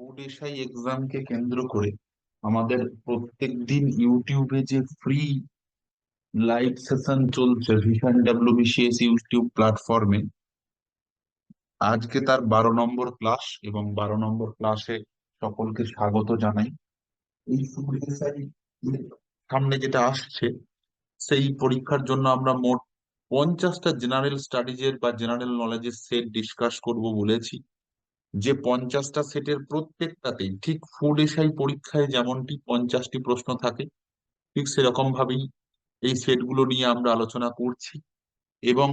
Food SI এক্সামকে কেন্দ্র করে আমাদের প্রত্যেকদিন ইউটিউবে যে ফ্রি লাইভ সেশন চলছে ভিশন ডাব্লিউবিসিএস ইউটিউব প্ল্যাটফর্মে, আজকে তার 12 নম্বর ক্লাস। এবং 12 নম্বর ক্লাসে সকলকে স্বাগত জানাই। এই ফুড এসআই সামনে যেটা আসছে, সেই পরীক্ষার জন্য আমরা মোট 50টা জেনারেল স্টাডিজের বা জেনারেল নলেজের সেট ডিসকাস করব বলেছি। যে 50টা সেটের প্রত্যেকটাতেই ঠিক ফুড এসআই পরীক্ষায় যেমনটি 50টি প্রশ্ন থাকে, ঠিক সেরকম ভাবেই এই সেটগুলো নিয়ে আমরা আলোচনা করছি। এবং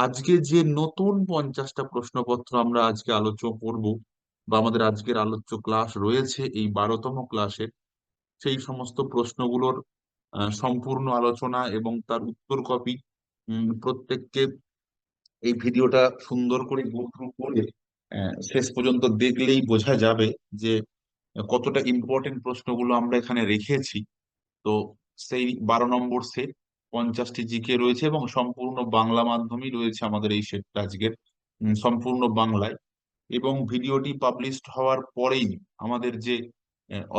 আজকে যে নতুন 50টা প্রশ্নপত্র আমরা আজকে আলোচনা করব, বা আমাদের আজকের আলোচ্য ক্লাস রয়েছে এই 12তম ক্লাসে, সেই সমস্ত প্রশ্নগুলোর সম্পূর্ণ আলোচনা এবং তার উত্তর কপি প্রত্যেককে এই ভিডিওটা সুন্দর করে গো থ্রু করে শেষ পর্যন্ত দেখলেই বোঝা যাবে যে কতটা ইম্পর্টেন্ট প্রশ্নগুলো আমরা এখানে রেখেছি। তো সেই 12 নম্বর সেট 50টি জিকে রয়েছে এবং সম্পূর্ণ বাংলা মাধ্যমেই রয়েছে আমাদের এই সেটটা আজকের, সম্পূর্ণ বাংলায়। এবং ভিডিওটি পাবলিশড হওয়ার পরেই আমাদের যে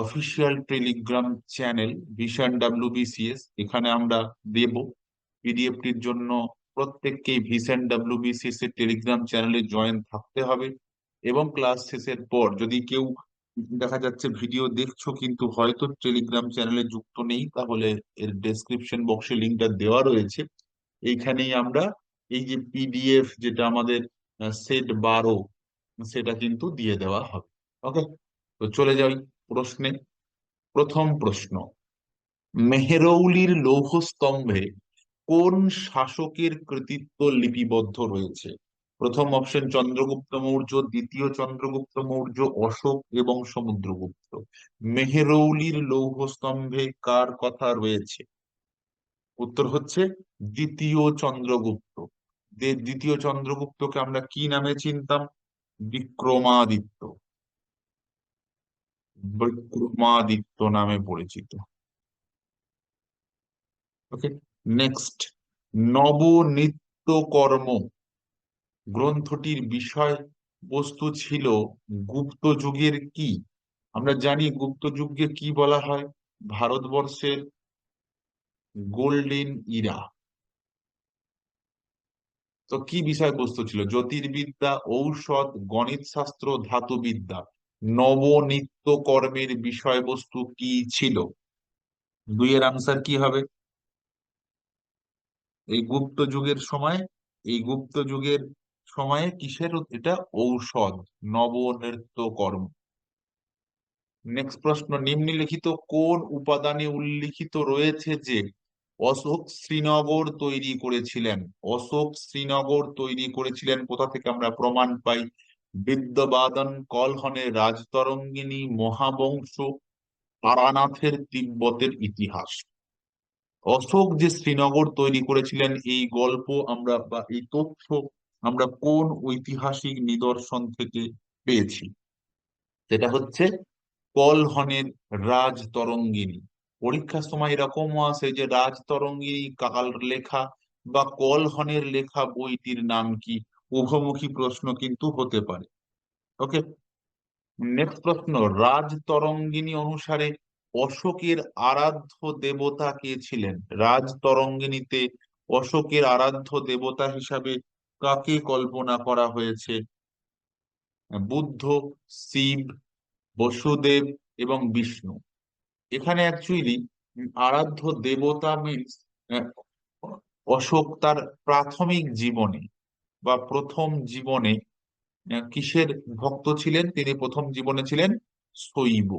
official Telegram channel vision WBCS, এখানে আমরা দেব পিডিএফটির জন্য। প্রত্যেককেই ভিশন ডাব্লিউবিসিএস এর টেলিগ্রাম চ্যানেলে জয়েন থাকতে হবে। এবং ক্লাস শেষের পর যদি কেউ দেখা যাচ্ছে ভিডিও দেখছো কিন্তু হয়তো টেলিগ্রাম চ্যানেলে যুক্ত নেই, তাহলে এর ডেসক্রিপশন বক্সে লিঙ্কটা দেওয়া রয়েছে। এইখানেই আমরা এই যে পিডিএফ যেটা আমাদের সেট 12, সেটা কিন্তু দিয়ে দেওয়া হবে। ওকে, তো চলে যাই প্রশ্নে। প্রথম প্রশ্ন: মেহেরৌলির লৌহস্তম্ভে কোন শাসকের কৃতিত্ব লিপিবদ্ধ রয়েছে? প্রথম অপশন চন্দ্রগুপ্ত মৌর্য, দ্বিতীয় চন্দ্রগুপ্ত মৌর্য, অশোক এবং সমুদ্রগুপ্ত। মেহেরৌলির লৌহস্তম্ভে কার কথা রয়েছে? উত্তর হচ্ছে দ্বিতীয় চন্দ্রগুপ্ত। দ্বিতীয় চন্দ্রগুপ্তকে আমরা কি নামে চিনতাম? বিক্রমাদিত্য। বিক্রমাদিত্য নামে পরিচিত। ওকে, নেক্সট। নবনিত্যকর্ম গ্রন্থটির বিষয় বস্তু ছিল গুপ্ত যুগের কি? আমরা জানি গুপ্ত যুগকে কি বলা হয়, ভারতবর্ষের গোল্ডেন ইরা। তো কি বিষয়বস্তু ছিল? জ্যোতির্বিদ্যা, ঔষধ, গণিত শাস্ত্র, ধাতুবিদ্যা। নবনিত্য কর্মের বিষয়বস্তু কি ছিল? দুইয়ের আনসার কি হবে? এই গুপ্ত যুগের সময়, এই গুপ্ত যুগের সময়ে কিসের এটা? ঔষধ, নবনিত্য কর্ম। নেক্সট প্রশ্ন: নিম্নলিখিত কোন উপাদানে উল্লিখিত রয়েছে যে অশোক শ্রীনগর তৈরি করেছিলেন? অশোক শ্রীনগর তৈরি করেছিলেন কোথা থেকে আমরা প্রমাণ পাই? বিদ্যবাদন, কলহনের রাজতরঙ্গিনী, মহাবংশ, তারানাথের তিব্বতের ইতিহাস। অশোক যে শ্রীনগর তৈরি করেছিলেন, এই গল্প আমরা বা এই তথ্য আমরা কোন ঐতিহাসিক নিদর্শন থেকে পেয়েছি? সেটা হচ্ছে কলহনের রাজতরঙ্গিনী। পরীক্ষার সময় এরকমও আসে যে রাজতরঙ্গিনী কার লেখা বা কলহনের লেখা বইটির নাম কি? উভমুখী প্রশ্ন কিন্তু হতে পারে। ওকে, নেক্সট প্রশ্ন: রাজতরঙ্গিনী অনুসারে অশোকের আরাধ্য দেবতা কে ছিলেন? রাজতরঙ্গিনীতে অশোকের আরাধ্য দেবতা হিসাবে কাকে কল্পনা করা হয়েছে? বুদ্ধ, শিব, বসুদেব এবং বিষ্ণু। এখানে অ্যাকচুয়ালি আরাধ্য দেবতা মিন্স অশোক তার প্রাথমিক জীবনে বা প্রথম জীবনে কিসের ভক্ত ছিলেন? তিনি প্রথম জীবনে ছিলেন শৈব।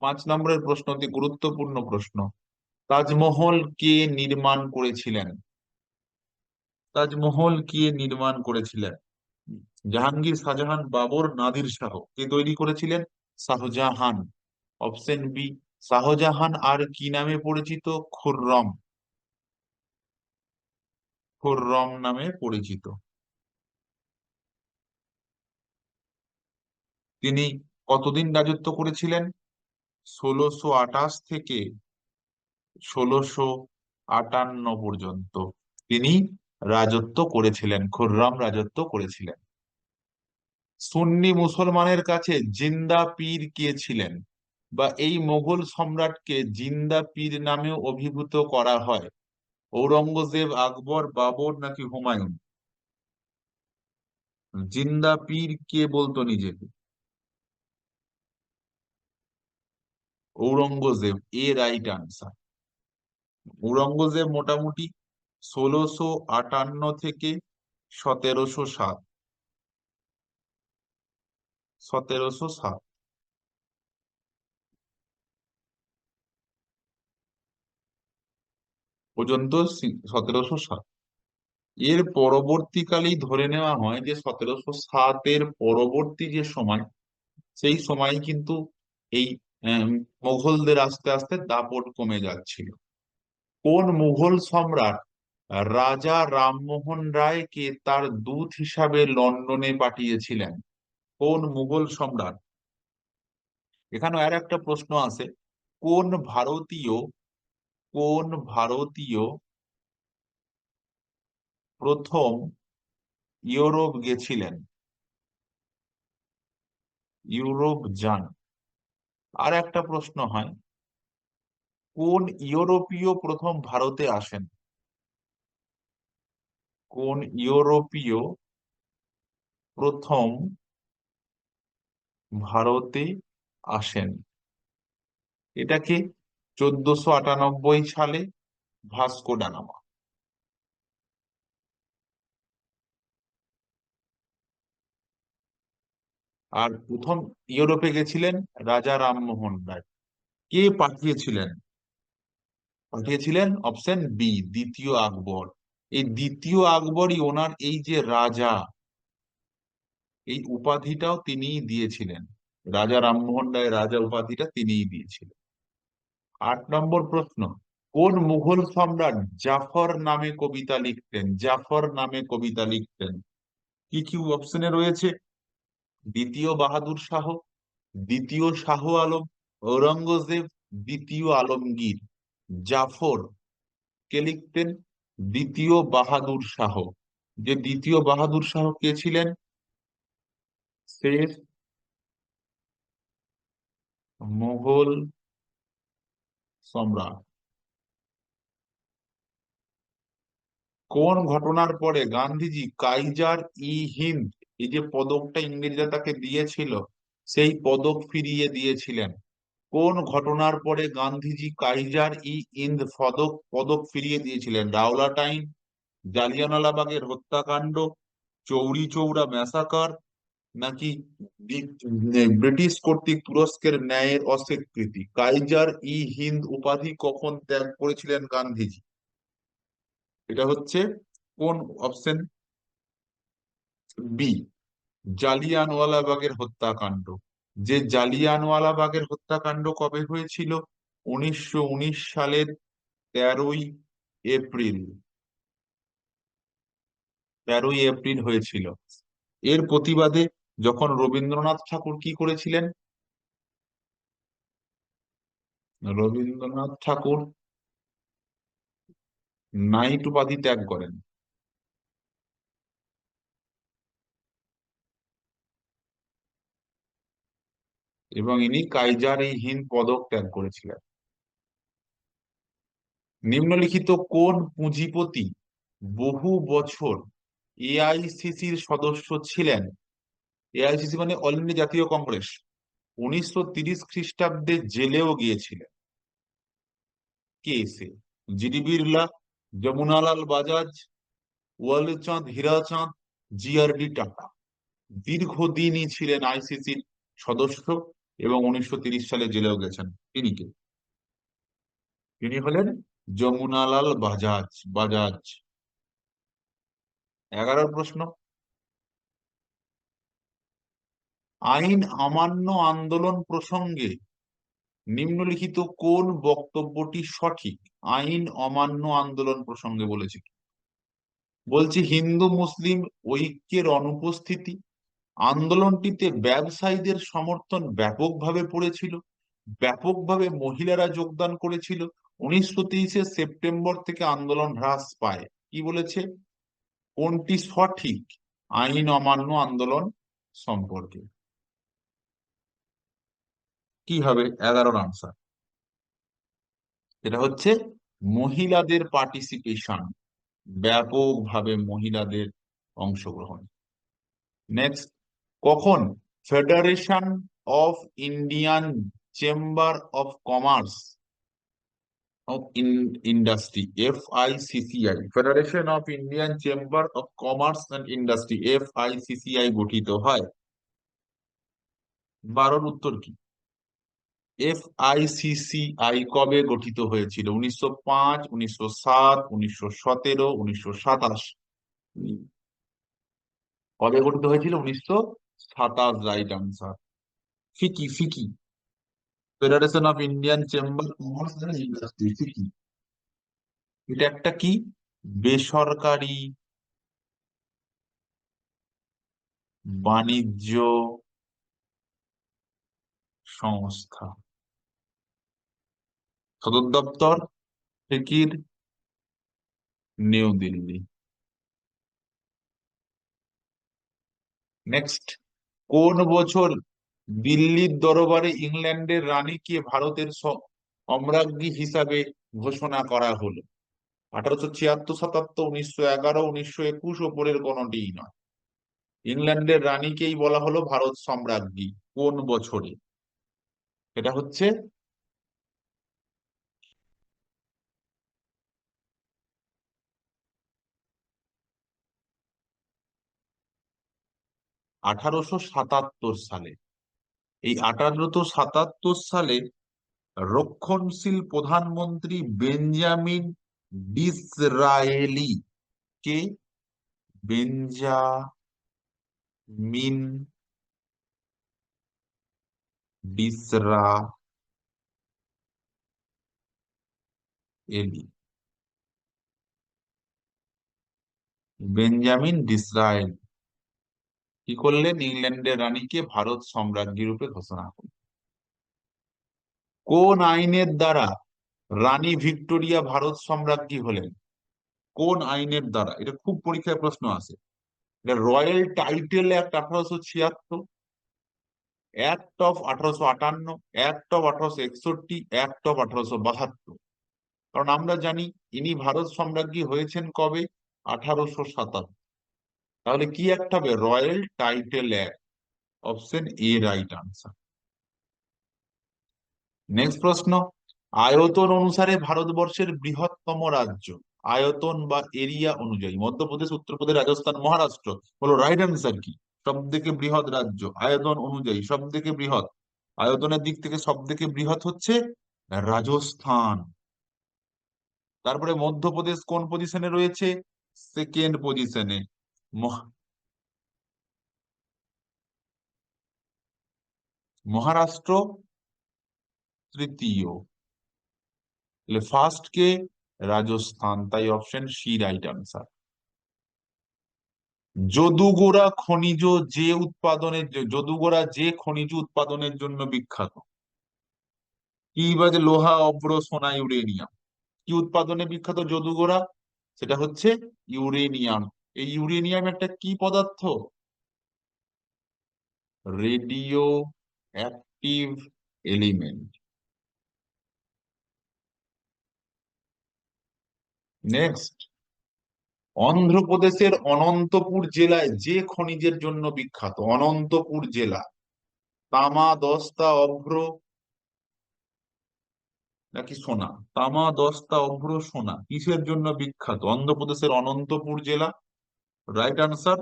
5 নম্বরের প্রশ্ন, অতি গুরুত্বপূর্ণ প্রশ্ন: তাজমহল কে নির্মাণ করেছিলেন? তাজমহল কে নির্মাণ করেছিলেন? জাহাঙ্গীর, শাহজাহান, বাবর, নাদির শাহ। কে তৈরি করেছিলেন? শাহজাহান। Option B. শাহজাহান আর কি নামে পরিচিত? খুররম। খুররম নামে পরিচিত। তিনি কতদিন রাজত্ব করেছিলেন? 1628 থেকে 1658 পর্যন্ত তিনি রাজত্ব করেছিলেন, খুররম রাজত্ব করেছিলেন। সুন্নি মুসলমানের কাছে জিন্দা পীর কে ছিলেন, বা এই মোগল সম্রাটকে জিন্দা পীর নামেও অভিভূত করা হয়? ঔরঙ্গজেব, আকবর, বাবর নাকি হুমায়ুন? জিন্দা পীর কে বলতো নিজেকে? ঔরঙ্গজেব, এ রাইট আনসার। ঔরঙ্গজেব মোটামুটি 1658 থেকে 1707, 1707 পর্যন্ত, 1707। এর পরবর্তীকালেই ধরে নেওয়া হয় যে 1707-এর পরবর্তী যে সময়, সেই সময় কিন্তু এই মোগলদের আস্তে আস্তে দাপট কমে যাচ্ছিল। কোন মুঘল সম্রাট রাজা রামমোহন রায়কে তার দূত হিসাবে লন্ডনে পাঠিয়েছিলেন? কোন মুঘল সম্রাট? এখানে আর একটা প্রশ্ন আছে, কোন ভারতীয় কোন ভারতীয় প্রথম ইউরোপ গেছিলেন? ইউরোপ যান। আর একটা প্রশ্ন হয়, কোন ইউরোপীয় প্রথম ভারতে আসেন? কোন ইউরোপীয় প্রথম ভারতে আসেন? এটাকে 1498 সালে ভাস্কো ডা গামা। আর প্রথম ইউরোপে গেছিলেন রাজা রামমোহন রায়। কে পাঠিয়েছিলেন? পাঠিয়েছিলেন অপশন বি, দ্বিতীয় আকবর। এই দ্বিতীয় আকবরই ওনার এই যে রাজা, এই উপাধিটাও তিনিই দিয়েছিলেন। রাজা রামমোহন রায় রাজা উপাধিটা তিনিই দিয়েছিলেন। 8 নম্বর প্রশ্ন, কোন মুঘল সম্রাট জাফর নামে কবিতা লিখতেন? জাফর নামে কবিতা লিখতেন। কি কি অপশনে রয়েছে? দ্বিতীয় বাহাদুর শাহ, দ্বিতীয় শাহ আলম, ঔরঙ্গজেব, দ্বিতীয় আলমগীর। জাফর কে লিখতেন? দ্বিতীয় বাহাদুর শাহ। যে দ্বিতীয় বাহাদুর শাহ কে ছিলেন? শেষ মুঘল সম্রাট। কোন ঘটনার পরে গান্ধীজি কাইজার ই হিন্দ, এই যে পদকটা ইংরেজরা তাকে দিয়েছিল, সেই পদক ফিরিয়ে দিয়েছিলেন? কোন ঘটনার পরে গান্ধীজি কাইজার ই হিন্দ পদক পদক ফিরিয়ে দিয়েছিলেন? রাওলাট আইন, জালিয়ানওয়ালাবাগের হত্যাকাণ্ড, চৌরি চৌরা ম্যাসাকার, নাকি ব্রিটিশ কর্তৃক তুরস্কের ন্যায়ের অস্বীকৃতি? কাইজার ই হিন্দ উপাধি কখন ত্যাগ করেছিলেন গান্ধীজি? এটা হচ্ছে কোন অপশন? বি, জালিয়ানওয়ালাবাগের হত্যাকাণ্ড। যে জালিয়ানওয়ালাবাগের হত্যাকাণ্ড কবে হয়েছিল? 1919 সালের 13ই এপ্রিল। 13ই এপ্রিল হয়েছিল। এর প্রতিবাদে যখন রবীন্দ্রনাথ ঠাকুর কি করেছিলেন? রবীন্দ্রনাথ ঠাকুর নাইট উপাধি ত্যাগ করেন, এবং ইনি কাইজার ই হিন্দ পদক ত্যাগ করেছিলেন। নিম্নলিখিত কোন পুঁজিপতি বহু বছর এআইসিসির সদস্য ছিলেন? এআইসিসি মানে অল ইন্ডিয়া জাতীয় কংগ্রেস। 1930 খ্রিস্টাব্দে জেলেও গিয়েছিলেন। কে সে? GD Birla, Jamnalal Bajaj, Walchand Hirachand, JRD Tata. দীর্ঘদিনই ছিলেন আইসিসির সদস্য, এবং 1930 সালে জেলেও গেছেন। তিনি কে? তিনি হলেন যমুনালাল বাজাজ। বাজাজ। 11 প্রশ্ন, আইন অমান্য আন্দোলন প্রসঙ্গে নিম্নলিখিত কোন বক্তব্যটি সঠিক? আইন অমান্য আন্দোলন প্রসঙ্গে বলেছে কি? বলছি হিন্দু মুসলিম ঐক্যের অনুপস্থিতি, আন্দোলনটিতে ব্যবসায়ীদের সমর্থন ব্যাপকভাবে পড়েছিল, ব্যাপকভাবে মহিলারা যোগদান করেছিল, 1930 সেপ্টেম্বর থেকে আন্দোলন হ্রাস পায়। কি বলেছে? কোনটি সঠিক? আইন অমান্য আন্দোলন সম্পর্কে। কি হবে 11 আনসার? এটা হচ্ছে মহিলাদের পার্টিসিপেশন, ব্যাপকভাবে মহিলাদের অংশগ্রহণ। নেক্সট, কখন federation of Indian chamber of commerce of industry, FICCI, federation of Indian chamber of commerce and industry, FICCI গঠিত হয়? 12 উত্তর কি? FICCI কবে গঠিত হয়েছিল? 1905, 1907, 1917, 1927? কবে গঠিত হয়েছিল? 1927 right answer. FICCI FICCI, federation of Indian chamber commerce and industry, FICCI. এটা একটা কি বেসরকারি বাণিজ্য সংস্থা। সদর দপ্তর ফিকির নিউ দিল্লি। নেক্সট, কোন বছর দিল্লির দরবারে ইংল্যান্ডের রানীকে ভারতের সম্রাজ্ঞী হিসাবে ঘোষণা করা হলো? 1876, 77, 1911, 1921, ওপরের কোনটিই নয়। ইংল্যান্ডের রানীকেই বলা হলো ভারত সম্রাজ্ঞী। কোন বছরে? এটা হচ্ছে 1877 এই 1877 রক্ষণশীল প্রধানমন্ত্রী বেঞ্জামিন ডিসরায়েলি, কে? বেঞ্জামিন ডিসরায়েলি বেঞ্জামিন ডিসরায়েল কি করলেন? ইংল্যান্ডের রানীকে ভারত সম্রাজ্ঞী রূপে ঘোষণা করলেন। কোন আইনের দ্বারা রানী ভিক্টোরিয়া ভারত সম্রাজ্ঞী হলেন? কোন আইনের দ্বারা? এটা খুব পরীক্ষায় প্রশ্ন আসে। এটা royal title act 1876, act of 1858, act of 1861, act of 1872। কারণ আমরা জানি ইনি ভারত সম্রাজ্ঞী হয়েছেন কবে? 1857। তাহলে কি একটা হবে? Royal title act. Option A right answer. Next প্রশ্ন, আয়তন অনুসারে ভারতবর্ষের বৃহত্তম রাজ্য, আয়তন বা এরিয়া অনুযায়ী মধ্যপ্রদেশ, উত্তরপ্রদেশ, রাজস্থান, মহারাষ্ট্র? বলো রাইট আনসার কি? সব থেকে বৃহৎ রাজ্য আয়তন অনুযায়ী সব থেকে বৃহৎ, আয়তনের দিক থেকে সব থেকে বৃহৎ হচ্ছে রাজস্থান। তারপরে মধ্যপ্রদেশ কোন পজিশনে রয়েছে? সেকেন্ড পজিশনে। মহারাষ্ট্র তৃতীয়। ফার্স্ট কে? রাজস্থান। তাই অপশন সি রাইট আনসার। যদুগোড়া খনিজ যে উৎপাদনের যদুগোড়া যে খনিজ উৎপাদনের জন্য বিখ্যাত? কি বাজে? লোহা, অভ্র, সোনা, ইউরেনিয়াম। কি উৎপাদনে বিখ্যাত যদুগোড়া? সেটা হচ্ছে ইউরেনিয়াম। এই ইউরেনিয়াম একটা কি পদার্থ? Radio active element. নেক্সট, অন্ধ্রপ্রদেশের অনন্তপুর জেলায় যে খনিজের জন্য বিখ্যাত? অনন্তপুর জেলা তামা, দস্তা, অভ্র নাকি সোনা? তামা, দস্তা, অভ্র, সোনা কিসের জন্য বিখ্যাত অন্ধ্রপ্রদেশের অনন্তপুর জেলা? রাইট আনসার,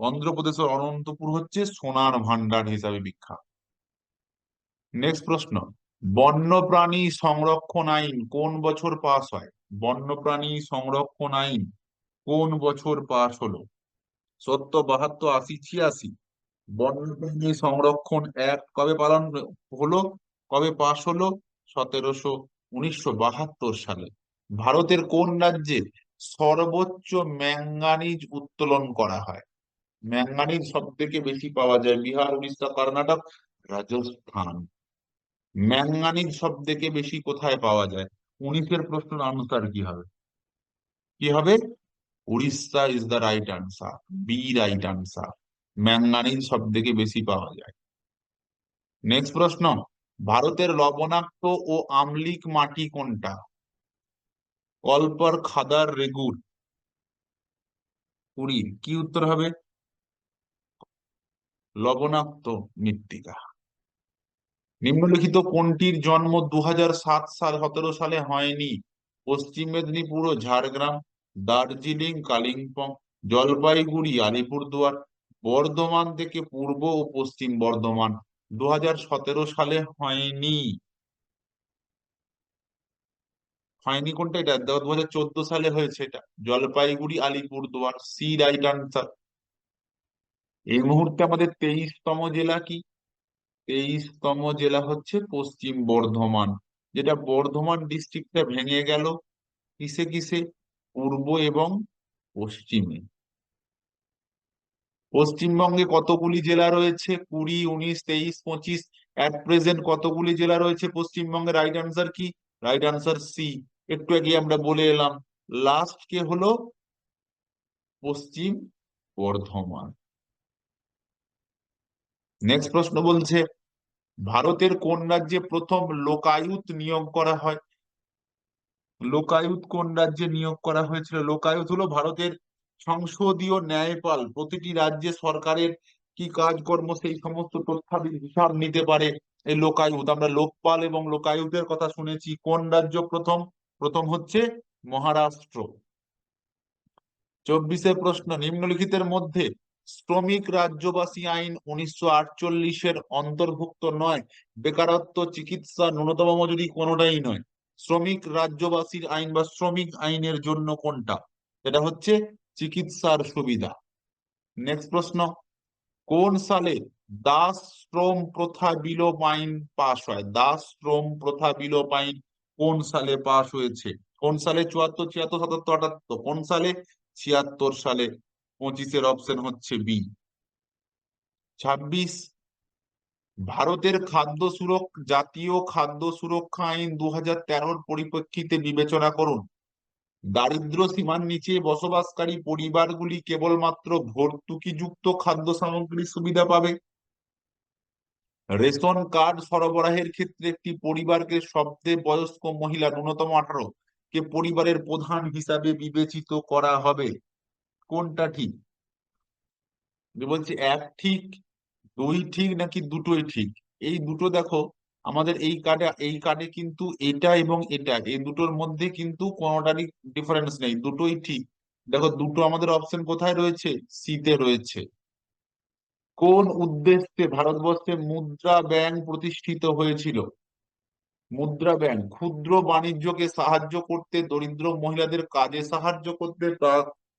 অন্ধ্রপ্রদেশের অনন্তপুর হচ্ছে সোনার ভান্ডার হিসাবে বিখ্যাত। নেক্সট প্রশ্ন, বন্যপ্রাণী সংরক্ষণ আইন কোন বছর পাস হয়? বন্যপ্রাণী সংরক্ষণ আইন কোন বছর পাস হলো? 70, 72, 80, 86? বন্যপ্রাণী সংরক্ষণ অ্যাক্ট কবে পালন হলো, কবে পাস হলো? 1972 সালে। ভারতের কোন রাজ্যে সর্বোচ্চ ম্যাঙ্গানিজ উত্তোলন করা হয়? ম্যাঙ্গানিজ সব থেকে বেশি পাওয়া যায় বিহার, উড়িষ্যা, কর্ণাটক, রাজস্থান। ম্যাঙ্গানিজ সব থেকে বেশি কোথায় পাওয়া যায়? 19-এর প্রশ্নের আনসার কি হবে? কি হবে? Orissa is the right answer, B right answer. Manganese সব থেকে বেশি পাওয়া যায়। নেক্সট প্রশ্ন, ভারতের লবণাক্ত ও আম্লিক মাটি কোনটা? কল্পর, খাদার, রেগুর? পুরীর। কি উত্তর হবে? লবণাক্ত মৃত্তিকা। নিম্নলিখিত কোনটির জন্ম 2017 সালে হয়নি? পশ্চিম মেদিনীপুর ও ঝাড়গ্রাম, দার্জিলিং, কালিম্পং, জলপাইগুড়ি, আলিপুরদুয়ার? বর্ধমান থেকে পূর্ব ও পশ্চিম বর্ধমান। 2017 সালে হয়নি। হয়নি কোনটা? এটা দেখো, 2014 সালে হয়েছে এটা। Jalpaiguri, Alipurduar. C right answer. এই মুহূর্তে আমাদের 23তম জেলা কি? 23তম জেলা হচ্ছে পশ্চিম বর্ধমান, যেটা বর্ধমান ডিস্ট্রিক্টটা ভেঙে গেল কিসে কিসে? পূর্ব এবং পশ্চিমে। পশ্চিমবঙ্গে কতগুলি জেলা রয়েছে? 20, 19, 23, 25। অ্যাট প্রেজেন্ট কতগুলি জেলা রয়েছে পশ্চিমবঙ্গে? রাইট আনসার কি? Right answer C. একটু আগে আমরা বলে এলাম, লাস্ট কে হলো পশ্চিম বর্ধমান। নেক্সট প্রশ্ন বলছে, ভারতের কোন রাজ্যে প্রথম লোকায়ুত নিয়োগ করা হয়? লোকায়ুত কোন রাজ্যে নিয়োগ করা হয়েছিল? লোকায়ুত হলো ভারতের সংসদীয় ন্যায়পাল। প্রতিটি রাজ্যে সরকারের কি কাজকর্ম সেই সমস্ত তথ্যাদি হিসাব নিতে পারে এই লোকায়ুত। আমরা লোকপাল এবং লোকায়ুতের কথা শুনেছি। কোন রাজ্য প্রথম? প্রথম হচ্ছে মহারাষ্ট্র। 24 প্রশ্ন, নিম্নলিখিতের মধ্যে শ্রমিক রাজ্যবাসী আইন 1948-এর অন্তর্ভুক্ত নয়? বেকারত্ব, চিকিৎসা, ন্যূনতম মজুরি কোনোটাই নয়। শ্রমিক রাজ্যবাসীর আইন বা শ্রমিক আইনের জন্য কোনটা? এটা হচ্ছে চিকিৎসার সুবিধা। নেক্সট প্রশ্ন, কোন সালে দাস শ্রম প্রথা বিলোপ আইন পাশ হয়? দাস শ্রম প্রথা বিলোপ আইন কোন সালে পাশ হয়েছে? কোন সালে? 74, 76, 77, 78? কোন সালে? 76 সালে। 25-এর অপশন হচ্ছে বি। 26, ভারতের জাতীয় খাদ্য সুরক্ষা আইন 2013-র পরিপ্রেক্ষিতে বিবেচনা করুন। দারিদ্র্য সীমার নিচে বসবাসকারী পরিবারগুলি কেবলমাত্র ভর্তুকিযুক্ত খাদ্য সামগ্রীর সুবিধা পাবে। রেশন কার্ড সরবরাহের ক্ষেত্রে একটি পরিবারকে সবচেয়ে বয়স্ক মহিলা ন্যূনতম 18 কে পরিবারের প্রধান হিসাবে বিবেচিত করা হবে। কোনটা ঠিক? যে বলছে এক ঠিক, দুই ঠিক, নাকি দুটোই ঠিক? এই দুটো দেখো, আমাদের এই কার্ডে কিন্তু এটা এবং এটা, এই দুটোর মধ্যে কিন্তু কোনোটারই ডিফারেন্স নেই, দুটোই ঠিক। দেখো, দুটো আমাদের অপশন কোথায় রয়েছে? সিতে রয়েছে। কোন উদ্দেশ্যে ভারতবর্ষে মুদ্রা ব্যাংক প্রতিষ্ঠিত হয়েছিল? মুদ্রা ব্যাংক ক্ষুদ্র বাণিজ্যকে সাহায্য করতে, দরিদ্র মহিলাদের কাজে সাহায্য করতে,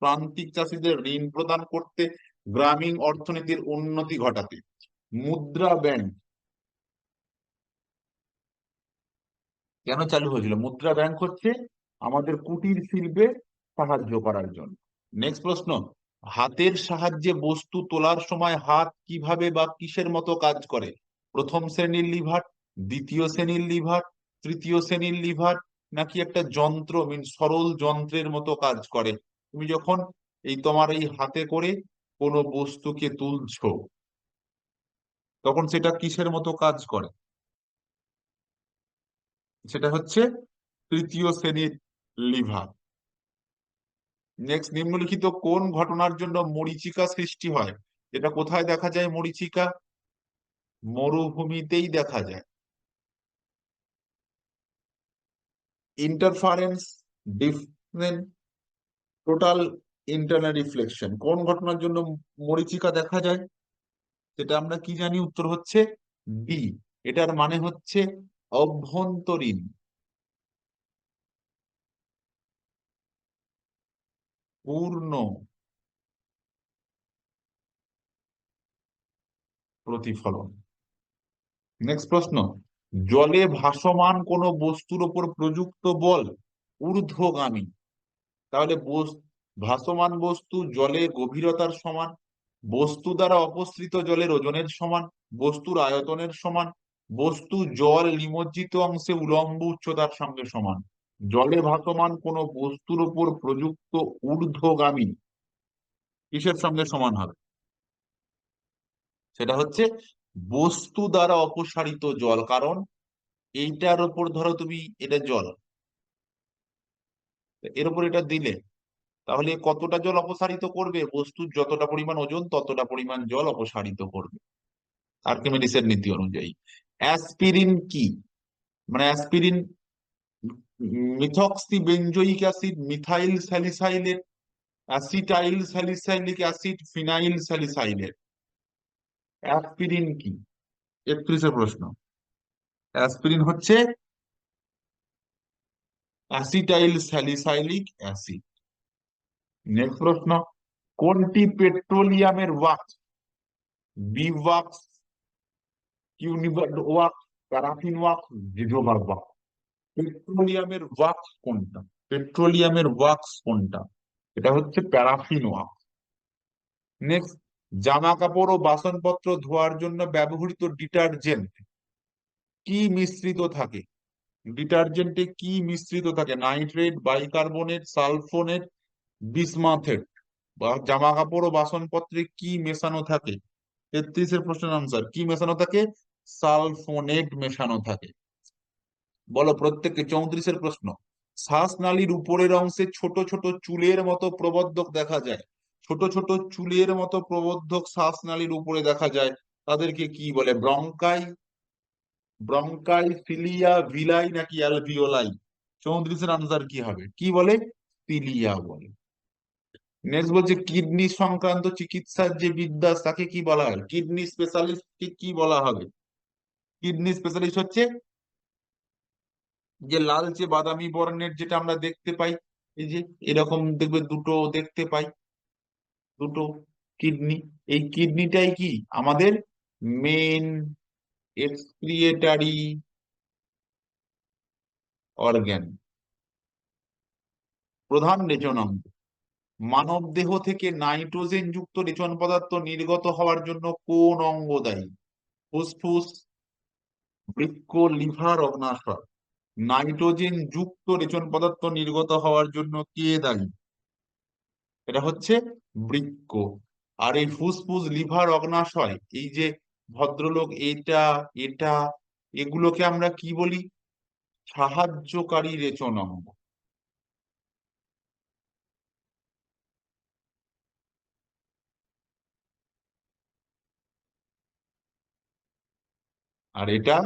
প্রান্তিক চাষীদের ঋণ প্রদান করতে, গ্রামীণ অর্থনীতির উন্নতি ঘটাতে। মুদ্রা ব্যাংক কেন চালু হয়েছিল? মুদ্রা ব্যাংক হচ্ছে আমাদের কুটির শিল্পে সাহায্য করার জন্য। নেক্সট প্রশ্ন, হাতের সাহায্যে বস্তু তোলার সময় হাত কিভাবে বা কিসের মতো কাজ করে? প্রথম শ্রেণীর লিভার, দ্বিতীয় শ্রেণীর লিভার, তৃতীয় শ্রেণীর লিভার, নাকি একটা যন্ত্র সরল যন্ত্রের মতো কাজ করে? তুমি যখন তোমার এই হাতে করে কোনো বস্তুকে তুলছো, তখন সেটা কিসের মতো কাজ করে? সেটা হচ্ছে তৃতীয় শ্রেণীর লিভার। নেক্সট, নিম্নলিখিত কোন ঘটনার জন্য মরীচিকা সৃষ্টি হয়? এটা কোথায় দেখা যায় মরীচিকা? মরুভূমিতেই দেখা যায়। Interference, different, total internal reflection, কোন ঘটনার জন্য মরীচিকা দেখা যায়? সেটা আমরা কি জানি? উত্তর হচ্ছে ডি। এটার মানে হচ্ছে অভ্যন্তরীণ পূর্ণ প্রতিফলন। নেক্সট প্রশ্ন, জলে ভাসমান কোন বস্তুর উপর প্রযুক্ত বল ঊর্ধ্বগামী? তাহলে ভাসমান বস্তু জলে গভীরতার সমান, বস্তু দ্বারা অপসৃত জলের ওজনের সমান, বস্তুর আয়তনের সমান, বস্তু জল নিমজ্জিত অংশে উলম্ব উচ্চতার সঙ্গে সমান। জলে ভাসমান কোন বস্তুর উপর প্রযুক্ত ঊর্ধ্বগামী কিসের সঙ্গে সমান হবে? সেটা হচ্ছে বস্তু দ্বারা অপসারিত জল। কারণ এইটার ওপর ধরো তুমি এটা জল, এর উপর এটা দিলে তাহলে কতটা জল অপসারিত করবে? বস্তুর যতটা পরিমাণ ওজন ততটা পরিমাণ জল অপসারিত করবে, আর্কিমিডিসের নীতি অনুযায়ী। অ্যাসপিরিন কি? মানে aspirin methoxy benzoic acid, methyl salicylate, acetyl salicylic acid, phenyl salicylate. Aspirin কি? 31 প্রশ্ন। অ্যাসপিরিন হচ্ছে অ্যাসিটাইল স্যালিসাইলিক অ্যাসিড। নেক্সট প্রশ্ন, কোনটি পেট্রোলিয়ামের ওয়াক্স? বি ওয়াক্স, কিউনিভার ওয়াক্স, প্যারাফিন ওয়াক্স, জিজোভার ওয়াক্স। পেট্রোলিয়ামের ওয়াক্স কোনটা? পেট্রোলিয়ামের ওয়াক্স কোনটা? এটা হচ্ছে প্যারাফিন ওয়াক্স। নেক্সট, জামা কাপড় ও বাসনপত্র ধোয়ার জন্য ব্যবহৃত ডিটারজেন্ট কি মিশ্রিত থাকে? ডিটারজেন্টে কি মিশ্রিত থাকে? Nitrate, bicarbonate, sulphonate, bismuthate. বা জামা কাপড় ও বাসনপত্রে কি মেশানো থাকে? 33 প্রশ্নের আনসার কি মেশানো থাকে? সালফোনেট মেশানো থাকে। বলো প্রত্যেককে। 34 প্রশ্ন, শ্বাসনালীর উপরের অংশে ছোট ছোট চুলের মতো প্রবর্ধক দেখা যায়। ছোট ছোট চুলের মতো প্রবর্ধক শ্বাসনালীর উপরে দেখা যায়, তাদেরকে কি বলে? ব্রঙ্কাই, ব্রঙ্কাই, সিলিয়া, ভিলাই নাকি অ্যালভিওলাই? 34 আনসার কি হবে? কি বলে? সিলিয়া বলে। নেক্সট বলছে কিডনি সংক্রান্ত চিকিৎসার যে বিদ্যা তাকে কি বলা হয়? কিডনি স্পেশালিস্ট কে কি বলা হবে? কিডনি স্পেশালিস্ট হচ্ছে যে লালচে বাদামি বর্ণের যেটা আমরা দেখতে পাই, এই যে এরকম দেখবে দুটো দেখতে পাই, দুটো কিডনি। এই কিডনিটাই কি আমাদের মেন এক্সক্রিয়েটারি অর্গান, প্রধান রেচনাঙ্গ। মানব দেহ থেকে নাইট্রোজেন যুক্ত রেচন পদার্থ নির্গত হওয়ার জন্য কোন অঙ্গ দায়ী? ফুসফুস, বৃক্ক, লিভার, অগ্ন্যাশয়। নাইট্রোজেন যুক্ত রেচন পদার্থ নির্গত হওয়ার জন্য কে দায়ী? এটা হচ্ছে বৃক্ক। আর এই ফুসফুস, লিভার, অগ্ন্যাশয়, এই যে ভদ্রলোক এটা এটা এগুলোকে আমরা কি বলি? সাহায্যকারী রেচন অঙ্গ। আর এটা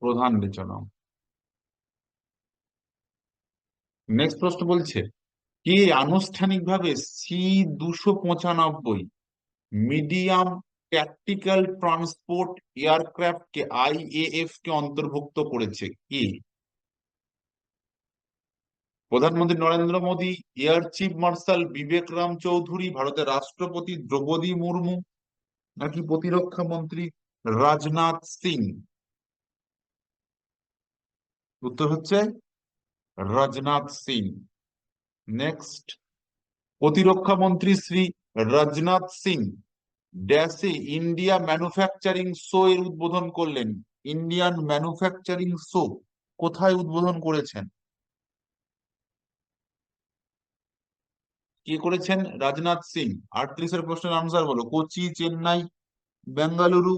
প্রধান রেচন অঙ্গ। নেক্সট প্রশ্ন বলছে, কে আনুষ্ঠানিকভাবে C-295 medium tactical transport aircraft কে IAF কে অন্তর্ভুক্ত করেছে? কি? প্রধানমন্ত্রী Narendra Modi, air chief marshal Vivek Ram Chaudhari, ভারতের রাষ্ট্রপতি দ্রৌপদী মুর্মু নাকি প্রতিরক্ষা মন্ত্রী রাজনাথ সিং? উত্তর হচ্ছে রাজনাথ সিং। নেক্সট, প্রতিরক্ষা মন্ত্রী শ্রী রাজনাথ সিং ড্যাশে ইন্ডিয়া ম্যানুফ্যাকচারিং শো এর উদ্বোধন করলেন। ইন্ডিয়ান ম্যানুফ্যাকচারিং শো কোথায় উদ্বোধন করেছেন? কে করেছেন? রাজনাথ সিং। 38 প্রশ্নের আনসার বলো। কোচি, চেন্নাই, বেঙ্গালুরু,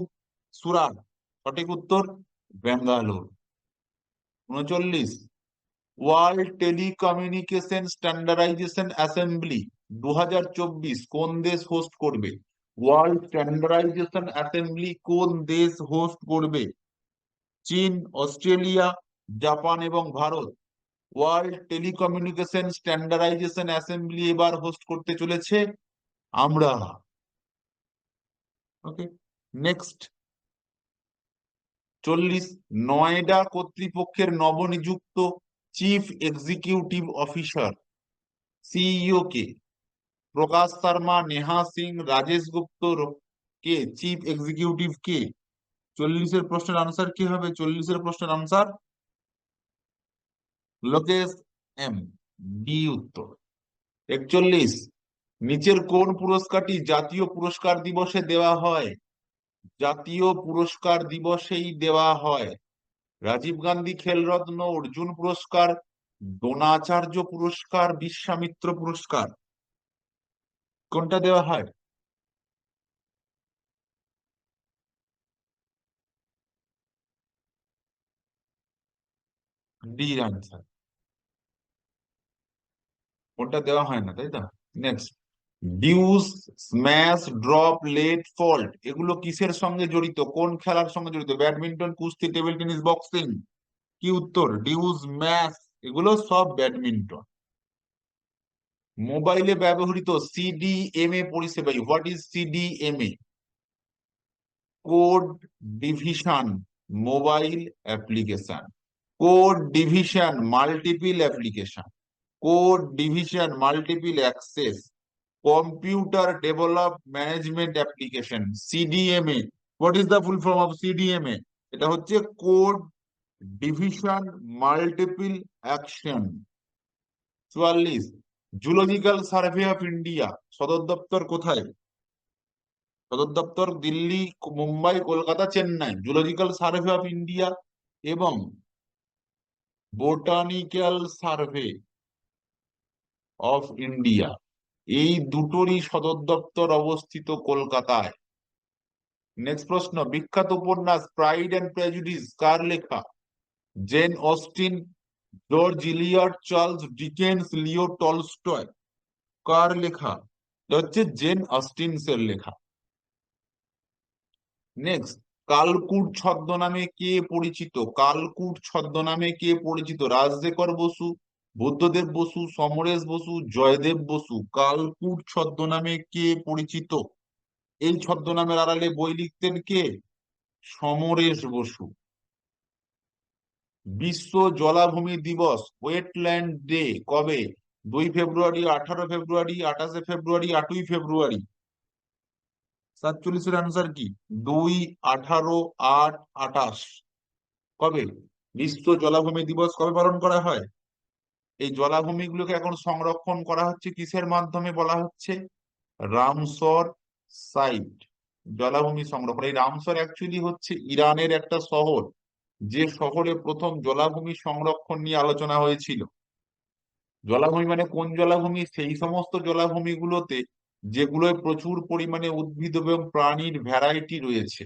সুরাট। সঠিক উত্তর Bengaluru. 39, world telecommunication standardisation assembly 2024 কোন দেশ হোস্ট করবে? ওয়ার্ল্ড স্ট্যান্ডার্ডাইজেশন অ্যাসেম্বলি কোন দেশ হোস্ট করবে? চীন, অস্ট্রেলিয়া, জাপান এবং Bharat. World telecommunication standardisation assembly এবার হোস্ট করতে চলেছে আমরা। ওকে, নেক্সট। 40, নয়ডা কর্তৃপক্ষের নবনিযুক্ত চিফ এক্সিকিউটিভ অফিসার সিইও কে? প্রকাশ শর্মা, নেহা সিং, রাজেশ গুপ্ত, কে চিফ এক্সিকিউটিভ কে? 40 প্রশ্নের আনসার কি হবে? 40 প্রশ্নের আনসার লোকেশ এম, ডি উত্তর। 41, নিচের কোন পুরস্কারটি জাতীয় পুরস্কার দিবসে দেওয়া হয়? জাতীয় পুরস্কার দিবসেই দেওয়া হয়। রাজীব গান্ধী খেলরত্ন, অর্জুন পুরস্কার, দ্রোণাচার্য পুরস্কার, বিশ্বামিত্র পুরস্কার, কোনটা দেওয়া হয়? ডি আনসার, কোনটা দেওয়া হয় না, তাই তো? Next, deuce, smash, drop, let, fault, এগুলো কিসের সঙ্গে জড়িত, কোন খেলার সঙ্গে জড়িত? ব্যাডমিন্টন, কুস্তি, টেবিল টেনিস, বক্সিং? কি উত্তর? ডিউস, ম্যাচ, এগুলো সব ব্যাডমিন্টন। মোবাইলে ব্যবহৃত সিডিএমএ পরিষেবা, what is CDMA? Code division mobile application, code division multiple application, code division multiple access, computer develop management application, CDMA. What is the full form of CDMA? এটা হচ্ছে code division multiple action. 44, zoological survey of India সদর দপ্তর কোথায়? সদর দপ্তর Delhi, Mumbai, Kolkata, Chennai. Zoological survey of India এবং botanical survey of India, এই দুটোরই সদর দপ্তর অবস্থিত কলকাতায়। নেক্সট প্রশ্ন, বিখ্যাত উপন্যাস প্রাইড অ্যান্ড প্রেজুডিস কার লেখা? Jane Austen, George Eliot, Charles Dickens, Leo Tolstoy, কার লেখা? এটা হচ্ছে জেন অস্টিনস এর লেখা। নেক্সট, কালকুট ছদ্মনামে কে পরিচিত? কালকুট ছদ্মনামে কে পরিচিত? রাজশেখর বসু, বুদ্ধদেব বসু, সমরেশ বসু, জয়দেব বসু। কালকুট ছদ্মনামে কে পরিচিত? এই ছদ্মনামের আড়ালে বই লিখতেন কে? সমরেশ বসু। বিশ্ব জলাভূমি দিবস, ওয়েটল্যান্ড ডে, কবে? 2 ফেব্রুয়ারি, 18 ফেব্রুয়ারি, 28 ফেব্রুয়ারি, 8ই ফেব্রুয়ারি? 47 এর আনসার কি? 2, 18, 8, 28। কবে বিশ্ব জলাভূমি দিবস কবে পালন করা হয়? এই জলাভূমিগুলোকে এখন সংরক্ষণ করা হচ্ছে কিসের মাধ্যমে বলা হচ্ছে? রামসর সাইট, জলাভূমি সংরক্ষণ। এই রামসর অ্যাকচুয়ালি হচ্ছে ইরানের একটা শহর, যে শহরে প্রথম জলাভূমি সংরক্ষণ নিয়ে আলোচনা হয়েছিল। জলাভূমি মানে কোন জলাভূমি? সেই সমস্ত জলাভূমিগুলোতে যেগুলোয় প্রচুর পরিমাণে উদ্ভিদ এবং প্রাণীর ভ্যারাইটি রয়েছে।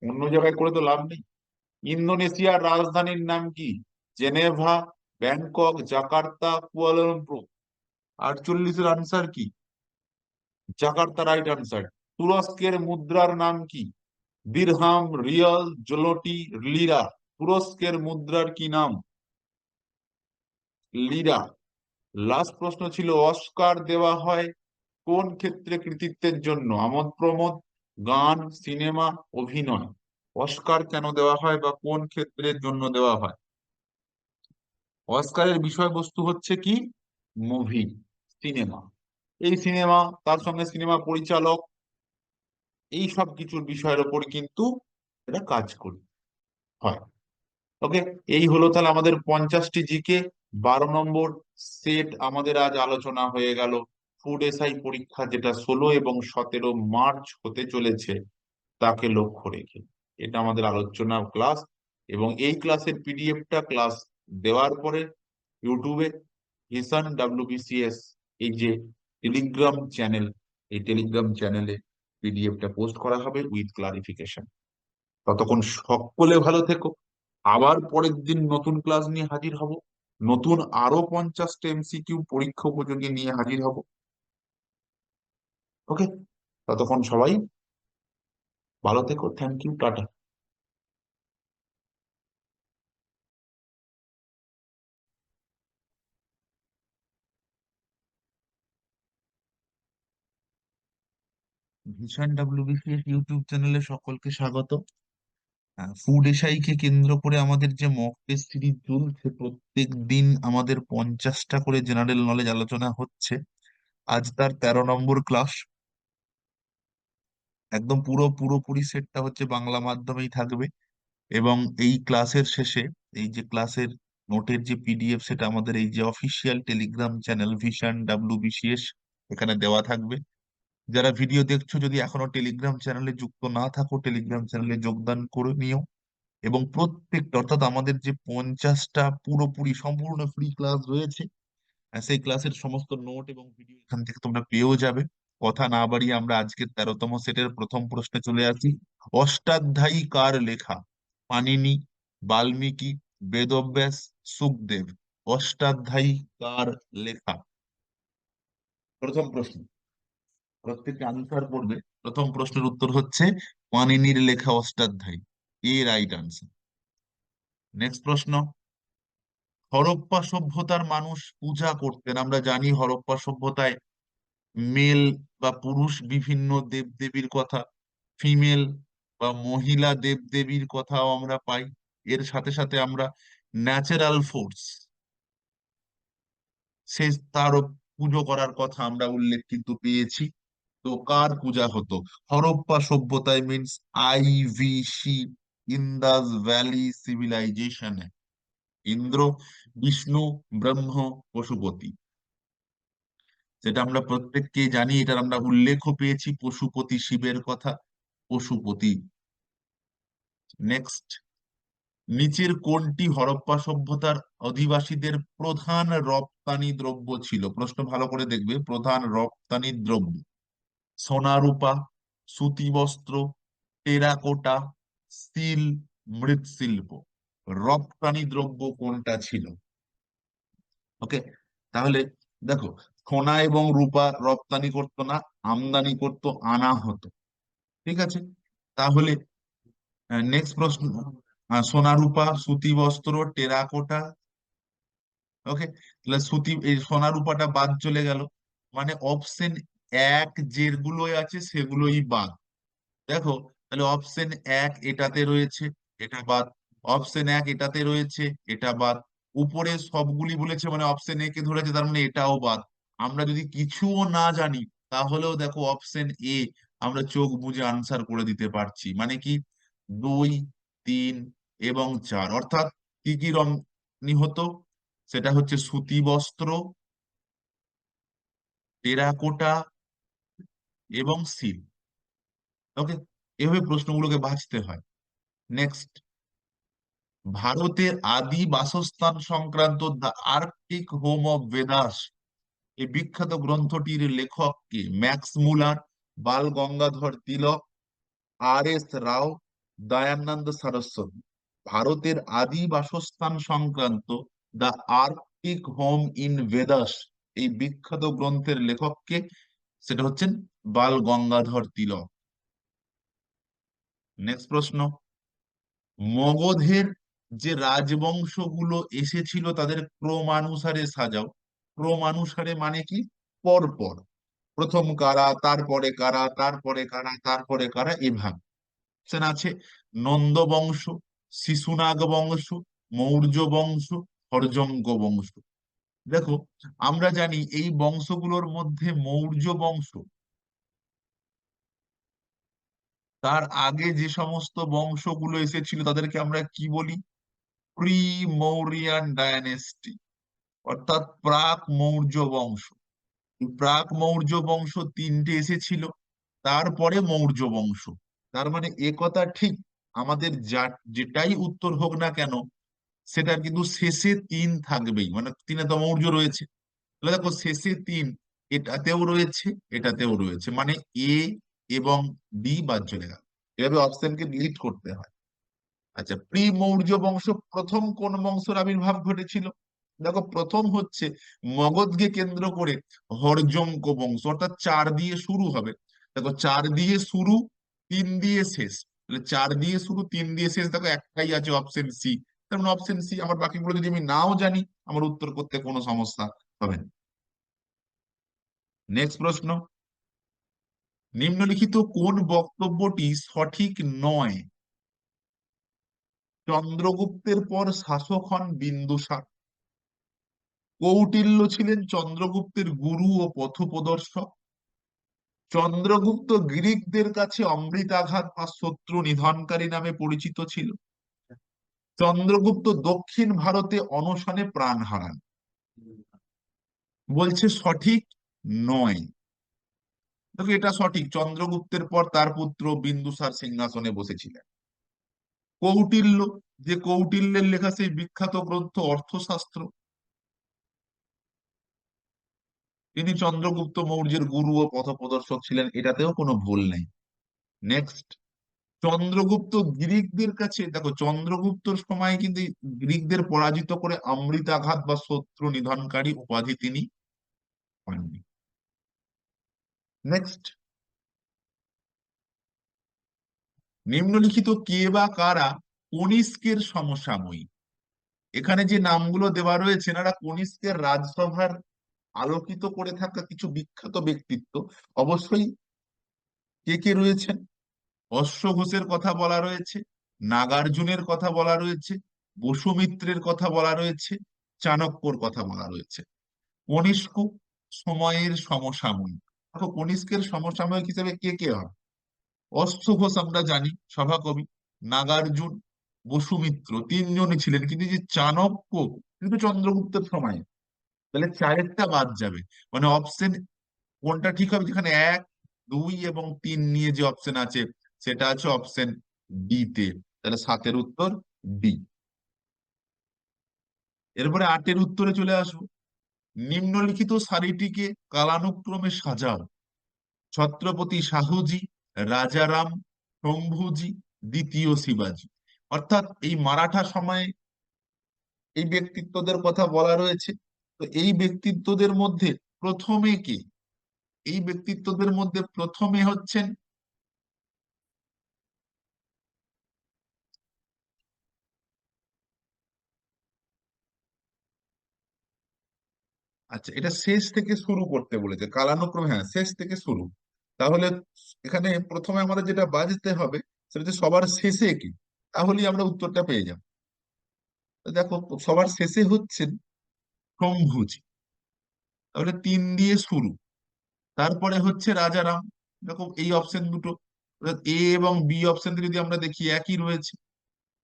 অন্য জায়গায় করে তো লাভ নেই। ইন্দোনেশিয়ার রাজধানীর নাম কি? Geneva, Bangkok, Jakarta, Kuala Lumpur? 48 এর আনসার কি? Jakarta, right answer. তুরস্কের মুদ্রার নাম কি? দিরহাম, রিয়াল, জলোটি, লিরা? তুরস্কের মুদ্রার কি নাম? লিরা। লাস্ট প্রশ্ন ছিল, অস্কার দেওয়া হয় কোন ক্ষেত্রে কৃতিত্বের জন্য? আমোদ প্রমোদ, গান, সিনেমা, অভিনয়? অস্কার কেন দেওয়া হয় বা কোন ক্ষেত্রের জন্য দেওয়া হয়? অস্কারের বিষয়বস্তু হচ্ছে কি? Movie, cinema. এই সিনেমা, তার সঙ্গে সিনেমা পরিচালক, এই সব কিছুর বিষয়ের ওপর কিন্তু এটা কাজ করে হয়। ওকে, এই হলো তাহলে আমাদের 50টি জিকে। 12 নম্বর সেট আমাদের আজ আলোচনা হয়ে গেল। ফুড এসআই পরীক্ষা যেটা 16 এবং 17 মার্চ হতে চলেছে, তাকে লক্ষ্য রেখে এটা আমাদের আলোচনা ক্লাস। এবং এই ক্লাসের পিডিএফটা ক্লাস দেওয়ার পরে ইউটিউবে ভিশন ডাব্লিউবিসিএস, এই যে টেলিগ্রাম চ্যানেল, এই টেলিগ্রাম চ্যানেলে পিডিএফটা পোস্ট করা হবে উইথ ক্লারিফিকেশন। ততক্ষণ সকলে ভালো থেকো। আবার পরের দিন নতুন ক্লাস নিয়ে হাজির হব, নতুন আরো 50টা এমসিকিউ পরীক্ষা উপযোগী নিয়ে হাজির হব। ওকে, ততক্ষণ সবাই ভালো থেকো। Thank you, ta-ta. Vision WBCS YouTube চ্যানেলে সকলকে স্বাগত। ফুড এসআই কে কেন্দ্র করে আমাদের যে মক টেস্ট সিরিজ চলছে, প্রত্যেক দিন আমাদের 50টা করে জেনারেল নলেজ আলোচনা হচ্ছে। আজ তার 13 নম্বর ক্লাস। একদম পুরোপুরি সেটটা হচ্ছে বাংলা মাধ্যমেই থাকবে। এবং এই ক্লাসের শেষে, এই যে ক্লাসের নোটের যে পিডিএফ, সেটা আমাদের এই যে official Telegram channel vision WBCS, এখানে দেওয়া থাকবে। যারা ভিডিও দেখছো, যদি এখনো টেলিগ্রাম চ্যানেলে যুক্ত না থাকো, টেলিগ্রাম চ্যানেলে যোগদান করে নিও। এবং প্রত্যেকটা অর্থাৎ আমাদের যে 50টা পুরোপুরি সম্পূর্ণ ফ্রি ক্লাস রয়েছে, সেই ক্লাসের সমস্ত নোট এবং ভিডিও এখান থেকে তোমরা পেয়েও যাবে। কথা না বাড়িয়ে আমরা আজকের 13তম সেটের প্রথম প্রশ্নে চলে আসি। অষ্টাধ্যায়ী কার লেখা? পাণিনি, বাল্মীকি, বেদব্যাস, সুখদেব। অষ্টাধ্যায়ী কার লেখা? প্রথম প্রশ্ন, প্রত্যেকে আনসার করবে। প্রথম প্রশ্নের উত্তর হচ্ছে পাণিনির লেখা অষ্টাধ্যায়ী, এ রাইট আনসার। নেক্সট প্রশ্ন, হরপ্পা সভ্যতার মানুষ পূজা করতেন, আমরা জানি হরপ্পা সভ্যতায় মেল বা পুরুষ বিভিন্ন দেবদেবীর কথা, ফিমেল বা মহিলা দেবদেবীর কথাও আমরা পাই। এর সাথে সাথে আমরা ন্যাচারাল ফোর্স, সে তারও পুজো করার কথা আমরা উল্লেখ কিন্তু পেয়েছি। তো কার পূজা হতো হরপ্পা সভ্যতায়? মিনস IVC, ইন্দাস ভ্যালি সিভিলাইজেশনে। ইন্দ্র, বিষ্ণু, ব্রহ্ম, পশুপতি। যেটা আমরা প্রত্যেককে জানি, এটার আমরা উল্লেখও পেয়েছি, পশুপতি শিবের কথা, পশুপতি। নেক্সট, নিচের কোনটি হরপ্পা সভ্যতার অধিবাসীদের প্রধান রপ্তানি দ্রব্য ছিল? প্রশ্ন ভালো করে দেখবে। প্রধান রপ্তানি দ্রব্য সোনা রূপা, সুতি বস্ত্র, টেরাকোটা, স্টিল, মৃৎশিল্প। রপ্তানি দ্রব্য কোনটা ছিল? ওকে, তাহলে দেখো, সোনা এবং রূপা রপ্তানি করতো না, আমদানি করতো, আনা হতো। ঠিক আছে, তাহলে নেক্সট প্রশ্ন, সোনা রূপা, সুতি বস্ত্র, টেরাকোটা। ওকে, তাহলে সুতি, এই সোনা রূপাটা বাদ চলে গেল, মানে অপশন এক যেগুলোই আছে সেগুলোই বাদ। দেখো, তাহলে অপশন এক এটাতে রয়েছে, এটা বাদ। অপশন এক এটাতে রয়েছে, এটা বাদ। উপরে সবগুলি বলেছে মানে অপশন এ কে ধরেছে, তার মানে এটাও বাদ। আমরা যদি কিছুও না জানি তাহলেও দেখো অপশন এ আমরা চোখ বুজে আনসার করে দিতে পারছি। মানে কি, 2, 3 এবং 4, অর্থাৎ কি কি রং হতো? সেটা হচ্ছে সুতি বস্ত্র, টেরাকোটা এবং সিল্ক। ওকে, এভাবে প্রশ্নগুলোকে বাছতে হয়। নেক্সট, ভারতের আদি বাসস্থান সংক্রান্ত the Arctic home of Vedas, এই বিখ্যাত গ্রন্থটির লেখক কে? ম্যাক্স মুলার, বাল গঙ্গাধর তিলক, RS রাও, দয়ানন্দ সরস্বতী। ভারতের আদি বাসস্থান সংক্রান্ত the Arctic home in Vedas, এই বিখ্যাত গ্রন্থের লেখক কে? সেটা হচ্ছেন বাল গঙ্গাধর তিলক। নেক্সট প্রশ্ন, মগধের যে রাজবংশগুলো এসেছিল তাদের ক্রমানুসারে সাজাও। ক্রমানুসারে মানে কি? পরপর, প্রথম কারা, তারপরে কারা, তারপরে কারা, তারপরে কারা, এভাবে। সেখানে আছে নন্দ বংশ, শিশুনাগ বংশ, মৌর্য বংশ, হর্যঙ্ক বংশ। দেখো, আমরা জানি এই বংশগুলোর মধ্যে মৌর্য বংশ, তার আগে যে সমস্ত বংশগুলো এসেছিল তাদেরকে আমরা কি বলি? প্রি মৌরিয়ান ডায়নেস্টি, অর্থাৎ প্রাক মৌর্য বংশ। প্রাক মৌর্য বংশ তিনটে এসেছিল, তারপরে মৌর্য বংশ। তার মানে এ কথা ঠিক, আমাদের যেটাই উত্তর হোক না কেন সেটার কিন্তু শেষে তিন থাকবেই, মানে তিনে তো মৌর্য রয়েছে। তাহলে দেখো, শেষে তিন, এটাতেও রয়েছে, এটাতেও রয়েছে, মানে এ এবং ডি বাদ চলে গেল। এভাবে অপশনকে ডিলিট করতে হয়। আচ্ছা, প্রি মৌর্য বংশ প্রথম কোন বংশের আবির্ভাব ঘটেছিল? দেখো, প্রথম হচ্ছে মগধকে কেন্দ্র করে হর্যঙ্ক বংশ, অর্থাৎ 4 দিয়ে শুরু হবে। দেখো, 4 দিয়ে শুরু, 3 দিয়ে শেষ। তাহলে 4 দিয়ে শুরু, 3 দিয়ে শেষ, দেখো একটাই আছে, অপশন সি। তার মানে অপশন সি। আমার বাকিগুলো যদি আমি নাও জানি, আমার উত্তর করতে কোনো সমস্যা হবে না। নেক্সট প্রশ্ন, নিম্নলিখিত কোন বক্তব্যটি সঠিক নয়? চন্দ্রগুপ্তের পর শাসক হন বিন্দুসার, কৌটিল্য ছিলেন চন্দ্রগুপ্তের গুরু ও পথপ্রদর্শক, চন্দ্রগুপ্ত গ্রিকদের কাছে অমৃতাঘাত বা শত্রু নিধনকারী নামে পরিচিত ছিল, চন্দ্রগুপ্ত দক্ষিণ ভারতে অনশনে প্রাণ হারান। বলছে সঠিক নয়। দেখো, এটা সঠিক, চন্দ্রগুপ্তের পর তার পুত্র বিন্দুসার সিংহাসনে বসেছিলেন। কৌটিল্য, যে কৌটিল্যের লেখা সেই বিখ্যাত গ্রন্থ অর্থশাস্ত্র, তিনি চন্দ্রগুপ্ত মৌর্যের গুরু ও পথপ্রদর্শক ছিলেন, এটাতেও কোনো ভুল নেই। নেক্সট, চন্দ্রগুপ্ত গ্রিকদের কাছে, দেখো চন্দ্রগুপ্তর সময় কিন্তু এই গ্রিকদের পরাজিত করে অমৃতাঘাত বা শত্রু নিধনকারী উপাধি তিনি পাননি। নেক্সট, নিম্নলিখিত কে বা কারা কনিষ্কের সমসাময়িক? এখানে যে নামগুলো দেওয়া রয়েছে এনারা কনিষ্কের রাজসভার আলোকিত করে থাকা কিছু বিখ্যাত ব্যক্তিত্ব। অবশ্যই কে কে রয়েছেন? অশ্ব ঘোষের কথা বলা রয়েছে, নাগার্জুনের কথা বলা রয়েছে, বসুমিত্রের কথা বলা রয়েছে, চাণক্যর কথা বলা রয়েছে। কনিষ্ক সময়ের সমসাময়িক, দেখো কনিষ্কের সমসাময়িক হিসেবে কে কে হয়? অশ্ব ঘোষ আমরা জানি সভাকবি, নাগার্জুন, বসুমিত্র, তিনজনই ছিলেন। কিন্তু যে চাণক্য কিন্তু চন্দ্রগুপ্তের সময়, তাহলে চারেরটা বাদ যাবে। মানে অপশন কোনটা ঠিক হবে? যেখানে 1, 2 এবং 3 নিয়ে যে অপশন আছে সেটা আছে অপশন ডি তে। তাহলে 7-এর উত্তর ডি। এরপরে 8-এর উত্তরে চলে আসবো। নিম্নলিখিত সারিটিকে কালানুক্রমে সাজাও। ছত্রপতি শাহুজি, রাজারাম, শম্ভুজি, দ্বিতীয় শিবাজি। অর্থাৎ এই মারাঠা সময়ে এই ব্যক্তিত্বদের কথা বলা রয়েছে। তো এই ব্যক্তিত্বদের মধ্যে প্রথমে কে? এই ব্যক্তিত্বদের মধ্যে প্রথমে হচ্ছেন, আচ্ছা এটা শেষ থেকে শুরু করতে বলেছে কালানুক্রমে, হ্যাঁ শেষ থেকে শুরু। তাহলে এখানে প্রথমে আমাদের যেটা বাজতে হবে সেটা হচ্ছে সবার শেষে কি, তাহলেই আমরা উত্তরটা পেয়ে যাব। তো দেখো সবার শেষে হচ্ছেন শম্ভুজি, তাহলে 3 দিয়ে শুরু। তারপরে হচ্ছে রাজারাম, দেখো এই অপশন দুটো এ এবং বি অপশন যদি আমরা দেখি একই রয়েছে,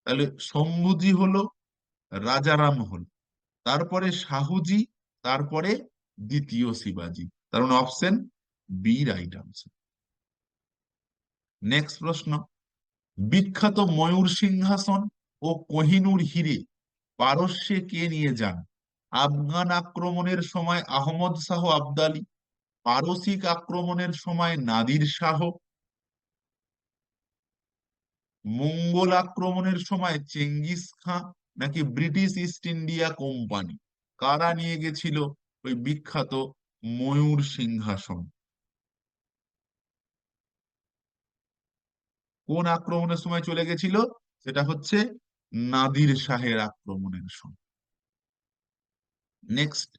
তাহলে শম্ভুজি হলো, রাজারাম হলো, তারপরে শাহুজি, তারপরে দ্বিতীয় শিবাজি। তার মানে option B right answer. Next প্রশ্ন, বিখ্যাত ময়ূর সিংহাসন ও কোহিনূর হিরে পারস্যে কে নিয়ে যান? আফগান আক্রমণের সময় আহমদ শাহ আবদালী, পারসিক আক্রমণের সময় নাদির শাহ, মঙ্গোল আক্রমণের সময় চেঙ্গিস খাঁ, নাকি ব্রিটিশ ইস্ট ইন্ডিয়া কোম্পানি? কারা নিয়ে গেছিল ওই বিখ্যাত ময়ূর সিংহাসন? কোন আক্রমণের সময় চলে গেছিল? সেটা হচ্ছে নাদির শাহের আক্রমণের সময়। নেক্সট,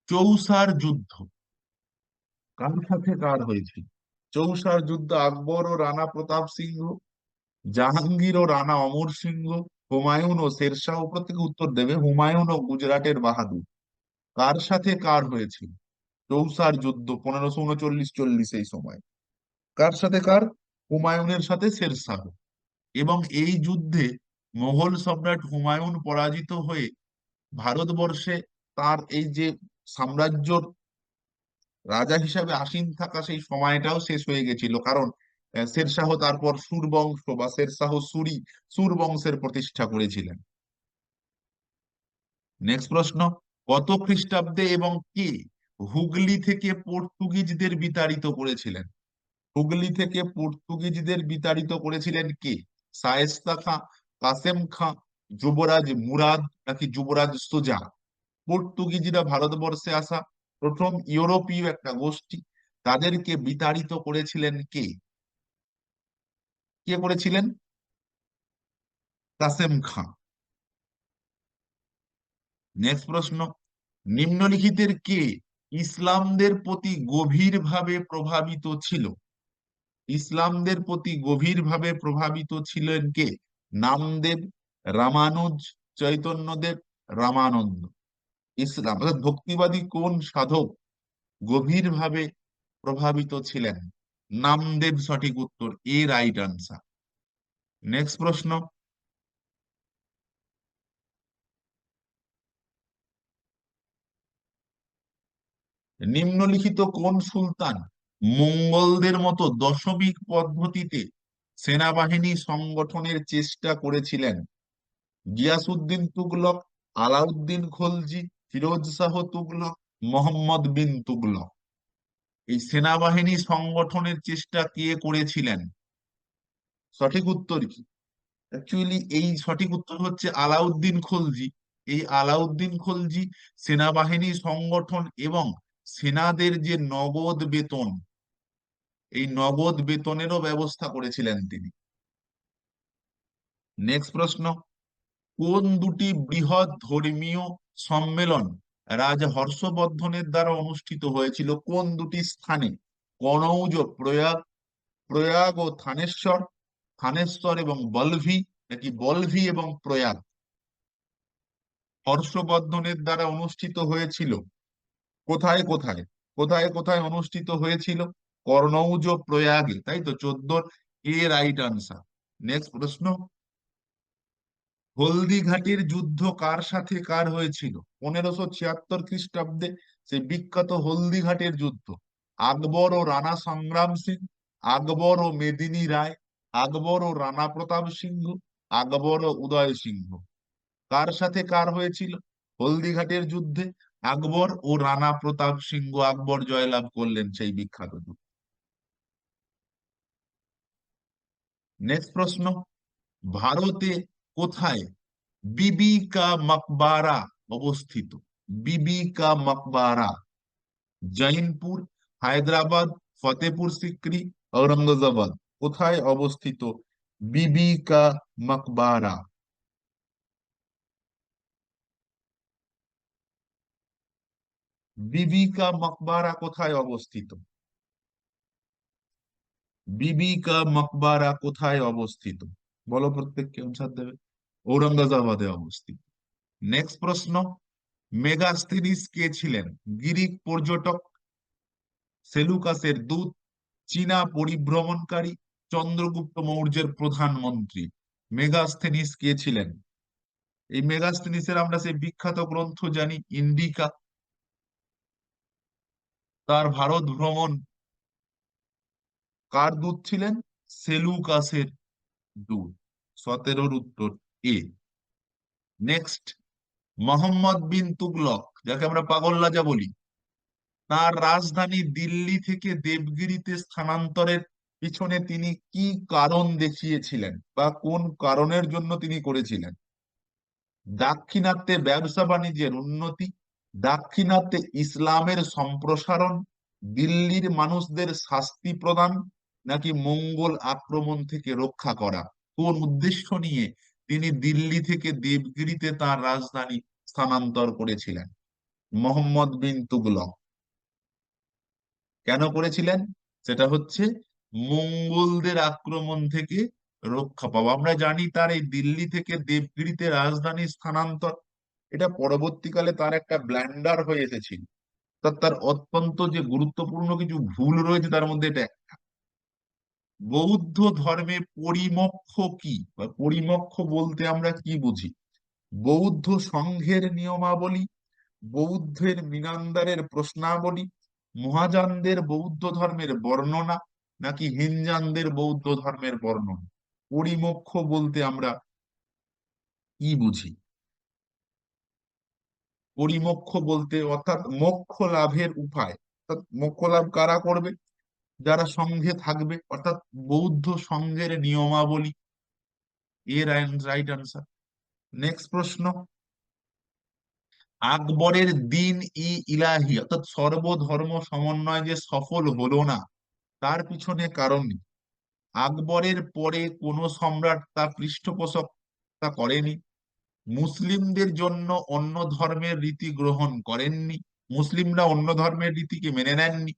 চৌসার যুদ্ধ কার সাথে কার হয়েছিল? চৌসার যুদ্ধ আকবর ও রানা প্রতাপ সিংহ, জাহাঙ্গীর ও রানা অমর সিংহ, হুমায়ুন ও শেরশাহ। উপর থেকে উত্তর দেবে, হুমায়ুন ও গুজরাটের বাহাদুর। কার সাথে কার হয়েছিল চৌসার যুদ্ধ 1539-40 এই সময়? কার সাথে কার? হুমায়ুনের সাথে শেরশাহ। এবং এই যুদ্ধে মোগল সম্রাট হুমায়ুন পরাজিত হয়ে ভারতবর্ষে তার এই যে সাম্রাজ্য রাজা হিসাবে আসীন থাকা সেই সময়টাও শেষ হয়ে গেছিল। কারণ শেরশাহ তারপর সুর বংশ বা শেরশাহ সুরি, সুর বংশের প্রতিষ্ঠা করেছিলেন। নেক্সট প্রশ্ন, কত খ্রিস্টাব্দে এবং কে হুগলি থেকে পর্তুগিজদের বিতাড়িত করেছিলেন? হুগলি থেকে পর্তুগিজদের বিতাড়িত করেছিলেন কে? শায়েস্তা খাঁ, কাসেম খাঁ, যুবরাজ মুরাদ, নাকি যুবরাজ সুজা? পর্তুগিজরা ভারতবর্ষে আসা প্রথম ইউরোপীয় একটা গোষ্ঠী, তাদেরকে বিতাড়িত করেছিলেন কে? কে করেছিলেন? কাসেম খাঁ। নেক্সট প্রশ্ন, নিম্নলিখিতের কে ইসলামদের প্রতি গভীরভাবে প্রভাবিত ছিল? ইসলামদের প্রতি গভীরভাবে প্রভাবিত ছিলেন কে? নামদেব, রামানুজ, চৈতন্যদেব, রামানন্দ। ইসলাম অর্থাৎ ভক্তিবাদী কোন সাধক গভীরভাবে প্রভাবিত ছিলেন? নামদেব সঠিক উত্তর, এ রাইট আনসার। নেক্সট প্রশ্ন, নিম্নলিখিত কোন সুলতান মঙ্গলদের মতো দশমিক পদ্ধতিতে সেনাবাহিনী সংগঠনের চেষ্টা করেছিলেন গিয়াসউদ্দিন তুগলক, আলাউদ্দিন খলজি, ফিরোজ শাহ তুগলক, মোহাম্মদ বিন তুগলক। এই সেনাবাহিনী সংগঠনের চেষ্টা কে করেছিলেন? সঠিক উত্তর কি? অ্যাকচুয়ালি এই সঠিক উত্তর হচ্ছে আলাউদ্দিন খলজি। এই আলাউদ্দিন খলজি সেনাবাহিনী সংগঠন এবং সেনাদের যে নগদ বেতন, এই নগদ বেতনেরও ব্যবস্থা করেছিলেন তিনি। নেক্সট প্রশ্ন, কোন দুটি বৃহৎ ধর্মীয় সম্মেলন রাজা হর্ষবর্ধনের দ্বারা অনুষ্ঠিত হয়েছিল? কোন দুটি স্থানে? কনৌজ প্রয়াগ, প্রয়াগ ও থানেশ্বর, থানেশ্বর এবং বলভি, নাকি বলভি এবং প্রয়াগ? হর্ষবর্ধনের দ্বারা অনুষ্ঠিত হয়েছিল কোথায় কোথায়? কোথায় কোথায় অনুষ্ঠিত হয়েছিল? কর্ণৌজ প্রয়াগে, তাই তো 14 এ রাইট আনসার। নেক্সট প্রশ্ন, হলদিঘাটের যুদ্ধ কার সাথে কার হয়েছিল? 1576 খ্রিস্টাব্দে সেই বিখ্যাত হলদিঘাটের যুদ্ধ। আকবর ও রানা সংগ্রাম সিং, আকবর ও মেদিনী রায়, আকবর ও রানা প্রতাপ সিংহ, আকবর ও উদয় সিংহ। কার সাথে কার হয়েছিল হলদিঘাটের যুদ্ধে? আকবর ও রানা প্রতাপ সিংহ। আকবর জয়লাভ করলেন সেই বিখ্যাত যুদ্ধ। নেক্সট প্রশ্ন, ভারতে কোথায় বিবি কা মকবারা অবস্থিত? বিবি কা মকবারা। জৈনপুর, হায়দ্রাবাদ, ফতেপুর সিক্রি, ঔরঙ্গাবাদ। কোথায় অবস্থিত বিবি কা মকবারা? বিবি কা মকবারা কোথায় অবস্থিত? বিবি কা মকবারা কোথায় অবস্থিত? বলো, প্রত্যেককে অ্যান্সার দেবে। ঔরঙ্গাবাদে অবস্থিত। নেক্সট প্রশ্ন, মেগাস্তিনিস কে ছিলেন? গ্রিক পর্যটক, সেলুকাসের দূত, চীনা পরিভ্রমণকারী, চন্দ্রগুপ্ত মৌর্যের প্রধানমন্ত্রী। মেগাস্তিনিস কে ছিলেন? এই মেগাস্তিনিসের আমরা সেই বিখ্যাত গ্রন্থ জানি ইন্ডিকা। তার ভারত ভ্রমণ কার দূত ছিলেন? সেলুকাসের দূত। 17 উত্তর এ। নেক্সট, মোহাম্মদ বিন তুগলক, যাকে আমরা পাগল রাজা বলি, তার রাজধানী দিল্লি থেকে দেবগিরিতে স্থানান্তরের পিছনে তিনি কি কারণ দেখিয়েছিলেন বা কোন কারণের জন্য তিনি করেছিলেন? দাক্ষিণাত্যে ব্যবসা বাণিজ্যের উন্নতি, দাক্ষিণাত্যে ইসলামের সম্প্রসারণ, দিল্লির মানুষদের শাস্তি প্রদান, নাকি মঙ্গল আক্রমণ থেকে রক্ষা করা? কোন উদ্দেশ্য নিয়ে তিনি দিল্লি থেকে দেবগিরিতে তার রাজধানী স্থানান্তর করেছিলেন? মোহাম্মদ বিন তুগলক কেন করেছিলেন? সেটা হচ্ছে মঙ্গলদের আক্রমণ থেকে রক্ষা পাওয়া। আমরা জানি তার এই দিল্লি থেকে দেবগিরিতে রাজধানী স্থানান্তর, এটা পরবর্তীকালে তার একটা ব্ল্যান্ডার হয়ে এসেছিল। তার অত্যন্ত যে গুরুত্বপূর্ণ কিছু ভুল রয়েছে তার মধ্যে এটা একটা। বৌদ্ধ ধর্মে পরিমোক্ষ কি, বা পরিমোক্ষ বলতে আমরা কি বুঝি? বৌদ্ধ সংঘের নিয়মাবলী, বৌদ্ধের মিনান্দারের প্রশ্নাবলী, মহাযানদের বৌদ্ধ ধর্মের বর্ণনা, নাকি হিনজানদের বৌদ্ধ ধর্মের বর্ণনা? পরিমোক্ষ বলতে আমরা কি বুঝি? পরিমোক্ষ বলতে অর্থাৎ মোক্ষ লাভের উপায়। অর্থাৎ মোক্ষ লাভ কারা করবে? যারা সঙ্ঘে থাকবে, অর্থাৎ বৌদ্ধ সংঘের নিয়মাবলী। এর রাইট আনসার। নেক্সট প্রশ্ন, আকবরের দিন ই ইলাহি অর্থাৎ সর্বধর্ম সমন্বয় যে সফল হলো না, তার পিছনে কারণ কি? আকবরের পরে কোন সম্রাট তা পৃষ্ঠপোষকতা করেনি, মুসলিমদের জন্য অন্য ধর্মের রীতি গ্রহণ করেননি, মুসলিমরা অন্য ধর্মের রীতিকে মেনে নেননি,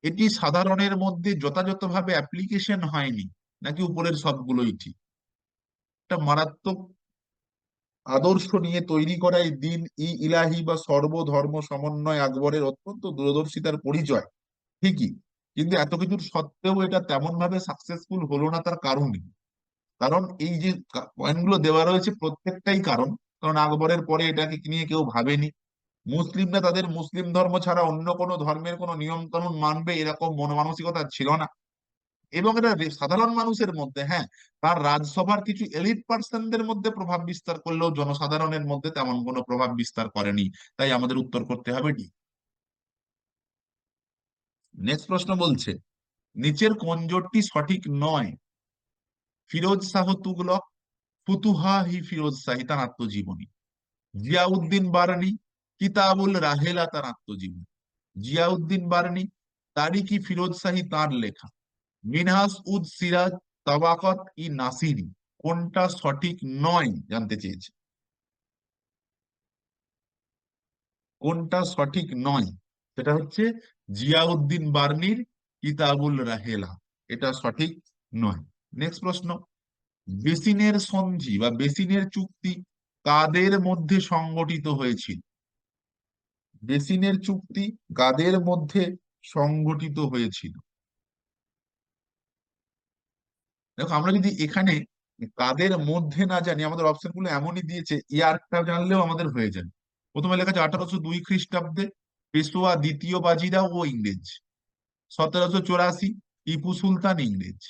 এটি সাধারণের মধ্যে যথাযথভাবে অ্যাপ্লিকেশন হয়নি, নাকি উপরের সবগুলোই ঠিক? একটা মারাত্মক আদর্শ নিয়ে তৈরি করা এই দিন ই ইলাহি বা সর্বধর্ম সমন্বয় আকবরের অত্যন্ত দূরদর্শিতার পরিচয়, ঠিকই। কিন্তু এত কিছুর সত্ত্বেও এটা তেমন ভাবে সাকসেসফুল হলো না, তার কারণ কি? কারণ এই যে পয়েন্টগুলো দেওয়া রয়েছে প্রত্যেকটাই কারণ। কারণ আকবরের পরে এটাকে নিয়ে কেউ ভাবেনি, মুসলিমরা তাদের মুসলিম ধর্ম ছাড়া অন্য কোনো ধর্মের কোনো নিয়ম কানুন মানবে এরকম মন মানসিকতা ছিল না। এবং এটা সাধারণ মানুষের মধ্যে, হ্যাঁ, তার রাজসভার কিছু এলিট পার্সনদের মধ্যে প্রভাব বিস্তার করলেও জনসাধারণের মধ্যে তেমন কোনো প্রভাব বিস্তার করেনি। তাই আমাদের উত্তর করতে হবে ডি। নেক্সট প্রশ্ন বলছে, নিচের কোন জোটটি সঠিক নয়? ফিরোজ শাহ তুগলক, ফুতুহা-ই ফিরোজ শাহী তার আত্মজীবনী, জিয়াউদ্দিন বার্নি, কিতাবুল রাহেলা তার আত্মজীবনী, জিয়াউদ্দিন বার্নি, তারিক-ই ফিরোজ শাহী তার লেখা, মিনহাজ উদ সিরাজ, তাবাকাত ই নাসিরি, কোনটা সঠিক নয় জানতে চেয়েছে। কোনটা সঠিক নয়? সেটা হচ্ছে জিয়াউদ্দিন বার্নির কিতাবুল রাহেলা, এটা সঠিক নয়। নেক্সট প্রশ্ন, বেসিনের সন্ধি বা বেসিনের চুক্তি কাদের মধ্যে সংগঠিত হয়েছিল? বেসিনের চুক্তি কাদের মধ্যে সংগঠিত হয়েছিল? দেখো, আমরা যদি এখানে কাদের মধ্যে না জানি, আমাদের অপশন গুলো এমনই দিয়েছে, ইয়ারটা জানলেও আমাদের হয়ে যাবে। প্রথমে লেখা আছে 1802 খ্রিস্টাব্দে পেশোয়া দ্বিতীয় বাজিরাও ও ইংরেজ, 1784 টিপু সুলতান ইংরেজ,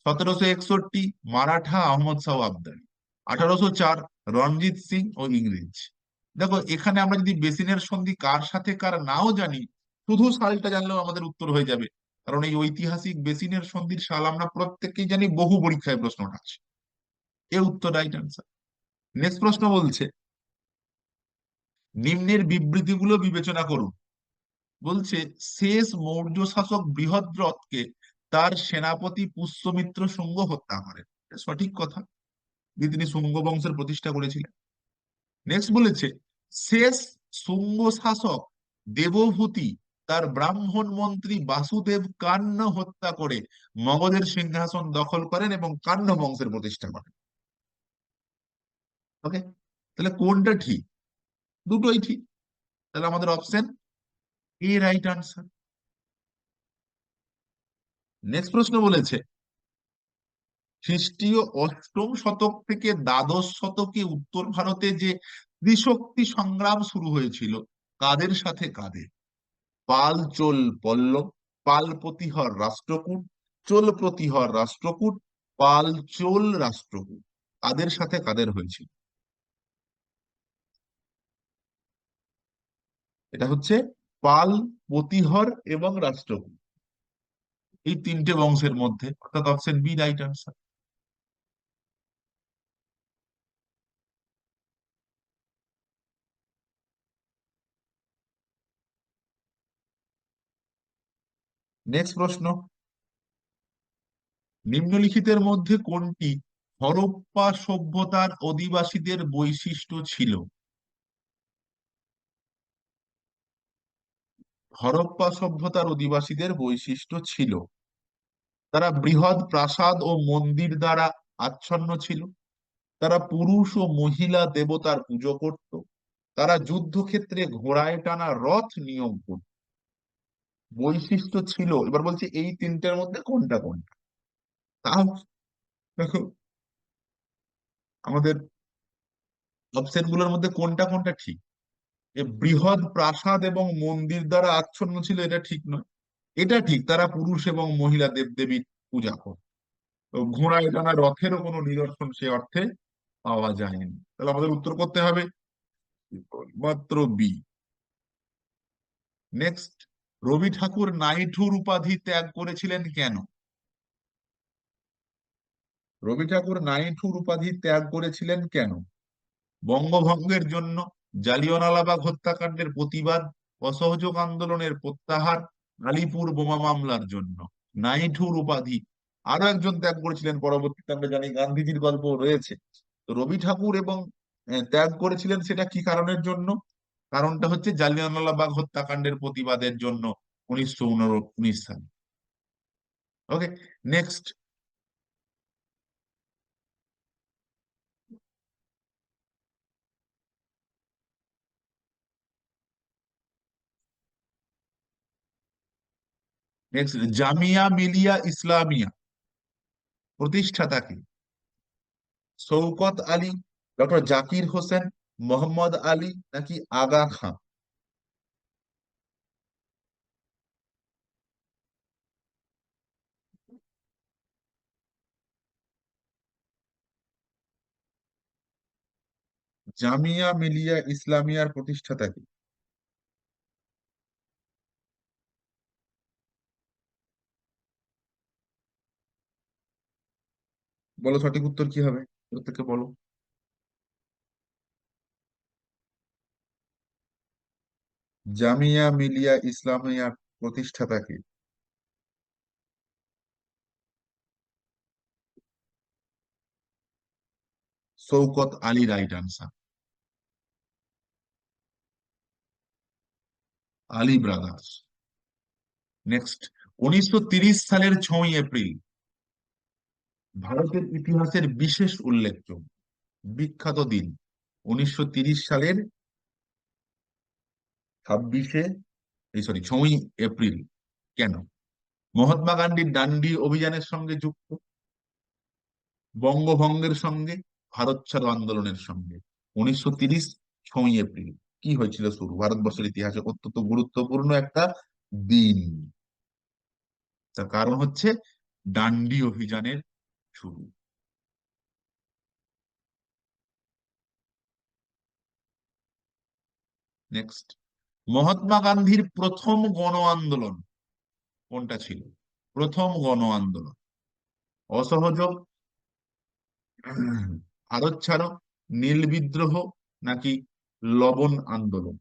1761 মারাঠা আহমদ শাহ আবদারি, 1804 রণজিৎ সিং ও ইংরেজ। দেখো, এখানে আমরা যদি বেসিনের সন্ধি কার সাথে কার নাও জানি, শুধু সালটা জানলেও আমাদের উত্তর হয়ে যাবে। কারণ এই ঐতিহাসিক বেসিনের সন্ধির সাল আমরা প্রত্যেককেই জানি, বহু পরীক্ষায় প্রশ্নটা আছে। এ উত্তর রাইট আনসার। নেক্সট প্রশ্ন বলছে, নিম্নের বিবৃতিগুলো বিবেচনা করুন। বলছে, শেষ মৌর্য শাসক বৃহদ্রথকে তার সেনাপতি পুষ্যমিত্র শুঙ্গ হত্যা করেন, এটা সঠিক কথা, যে তিনি শুঙ্গ বংশের প্রতিষ্ঠা করেছিলেন। নেক্সট বলেছে, শেষ শুঙ্গ শাসক দেবভূতি তার ব্রাহ্মণ মন্ত্রী বাসুদেব কান্ন হত্যা করে মগধের সিংহাসন দখল করেন এবং কান্ন বংশের প্রতিষ্ঠা করেন। ওকে, তাহলে কোনটা ঠিক? দুটোই ঠিক। তাহলে আমাদের option A right answer. Next প্রশ্ন বলেছে, খ্রিস্টীয় অষ্টম শতক থেকে দ্বাদশ শতকে উত্তর ভারতে যে ত্রিশক্তি সংগ্রাম শুরু হয়েছিল, কাদের সাথে কাদের? পাল চোল পল্লব, পাল প্রতিহর রাষ্ট্রকূট, চোল প্রতিহর রাষ্ট্রকূট, পাল চোল রাষ্ট্রকূট, কাদের সাথে কাদের হয়েছিল? এটা হচ্ছে পাল, প্রতিহর এবং রাষ্ট্রকূট, এই তিনটে বংশের মধ্যে, অর্থাৎ option B right answer. Next প্রশ্ন, নিম্নলিখিতের মধ্যে কোনটি হরপ্পা সভ্যতার অধিবাসীদের বৈশিষ্ট্য ছিল? হরপ্পা সভ্যতার অধিবাসীদের বৈশিষ্ট্য ছিল, তারা বৃহৎ প্রাসাদ ও মন্দির দ্বারা আচ্ছন্ন ছিল, তারা পুরুষ ও মহিলা দেবতার পুজো করত, তারা যুদ্ধক্ষেত্রে ঘোড়ায় টানা রথ নিয়ম করত। বৈশিষ্ট্য ছিল, এবার বলছি এই তিনটের মধ্যে কোনটা কোনটা। তাও দেখো, আমাদের অপশন গুলোর মধ্যে কোনটা কোনটা ঠিক। এ বৃহৎ প্রাসাদ এবং মন্দির দ্বারা আচ্ছন্ন ছিল, এটা ঠিক নয়। এটা ঠিক, তারা পুরুষ এবং মহিলা দেবদেবীর পূজা করত। তো ঘোড়ায় টানা রথেরও কোনো নিদর্শন সে অর্থে পাওয়া যায়নি। তাহলে আমাদের উত্তর করতে হবে মাত্র বি। নেক্সট, রবি ঠাকুর নাইঠুর উপাধি ত্যাগ করেছিলেন কেন? রবি ঠাকুর নাইঠুর উপাধি ত্যাগ করেছিলেন কেন? বঙ্গভঙ্গের জন্য, জালিয়ানওয়ালাবাগ হত্যাকাণ্ডের প্রতিবাদ, অসহযোগ আন্দোলনের প্রত্যাহার, আলিপুর বোমা মামলার জন্য। নাইঠুর উপাধি আরো একজন ত্যাগ করেছিলেন, পরবর্তীতে আমরা জানি গান্ধীজির গল্প রয়েছে। তো রবি ঠাকুর এবং ত্যাগ করেছিলেন, সেটা কি কারণের জন্য? কারণটা হচ্ছে জালিয়ানওয়ালাবাগ হত্যাকাণ্ডের প্রতিবাদের জন্য, 1919 সালে। ওকে, নেক্সট। নেক্সট, জামিয়া মিলিয়া ইসলামিয়া প্রতিষ্ঠাতা কে? শৌকত আলী, ডক্টর জাকির হোসেন, মোহাম্মদ আলী, নাকি আগা খান? জামিয়া মিলিয়া ইসলামিয়ার প্রতিষ্ঠাতা কে? বলো সঠিক উত্তর কি হবে, প্রত্যেকে বলো। জামিয়া মিলিয়া ইসলামিয়ার প্রতিষ্ঠাতা কে? Shaukat Ali, right answer. Ali brothers. Next, 1930 সালের 6ই এপ্রিল ভারতের ইতিহাসের বিশেষ উল্লেখযোগ্য বিখ্যাত দিন। 1930 সালের 26 এই সরি 6ই এপ্রিল কেন? মহাত্মা গান্ধীর ডান্ডি অভিযানের সঙ্গে যুক্ত, বঙ্গভঙ্গের সঙ্গে, ভারত ছাড়ো আন্দোলনের সঙ্গে। 1930 6ই এপ্রিল কি হয়েছিল শুরু? ভারতবর্ষের ইতিহাসে অত্যন্ত গুরুত্বপূর্ণ একটা দিন। তার কারণ হচ্ছে ডান্ডি অভিযানের শুরু। নেক্সট, মহাত্মা গান্ধীর প্রথম গণ আন্দোলন কোনটা ছিল? প্রথম গণ আন্দোলন, অসহযোগ, ভারত ছাড়ো, নীল বিদ্রোহ, নাকি লবণ আন্দোলন?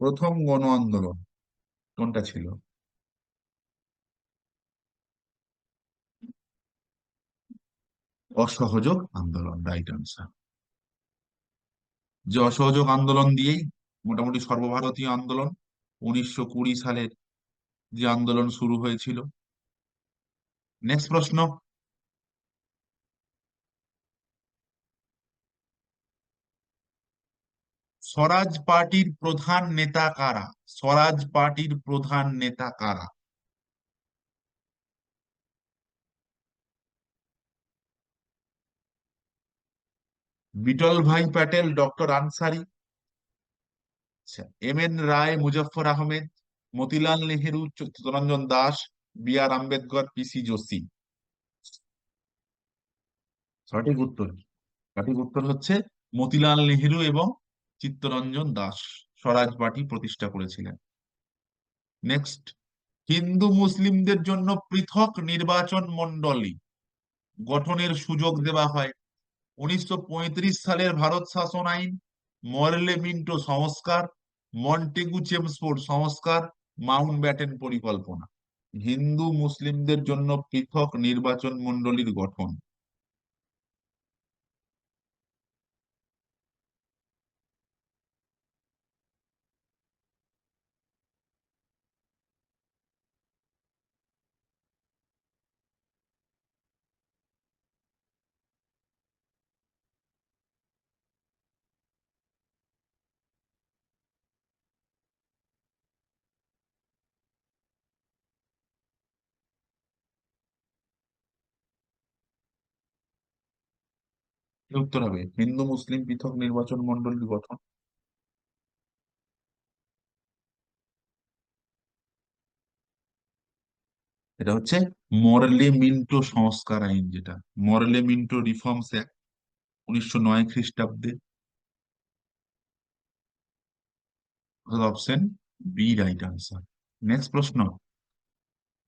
প্রথম গণ আন্দোলন কোনটা ছিল? অসহযোগ আন্দোলন, রাইট আনসার। যে অসহযোগ আন্দোলন দিয়েই মোটামুটি সর্বভারতীয় আন্দোলন 1920 সালের যে আন্দোলন শুরু হয়েছিল। নেক্সট প্রশ্ন, স্বরাজ পার্টির প্রধান নেতা কারা? স্বরাজ পার্টির প্রধান নেতা কারা? Vithalbhai Patel, doctor Ansari, M N Roy, Muzaffar Ahmed, Motilal Nehru, Chittaranjan Das, B R Ambedkar, P C Joshi. সঠিক উত্তর কি? সঠিক উত্তর হচ্ছে মতিলাল নেহেরু এবং চিত্তরঞ্জন দাস স্বরাজ পার্টি প্রতিষ্ঠা করেছিলেন। নেক্সট, হিন্দু মুসলিমদের জন্য পৃথক নির্বাচন মণ্ডলী গঠনের সুযোগ দেওয়া হয়। 1935 সালের ভারত শাসন আইন, মরলে মিন্টো সংস্কার, মন্টেগু চেমসফোর্ড সংস্কার, মাউন্ট ব্যাটেন পরিকল্পনা। হিন্দু মুসলিমদের জন্য পৃথক নির্বাচন মণ্ডলীর গঠন। এর উত্তর হবে হিন্দু মুসলিম পৃথক নির্বাচন মণ্ডলীর গঠন। এটা হচ্ছে মরলে মিন্টো সংস্কার আইন, যেটা মরলে মিন্টো রিফর্মস অ্যাক্ট 1909 খ্রিস্টাব্দে। Option B right answer. Next প্রশ্ন,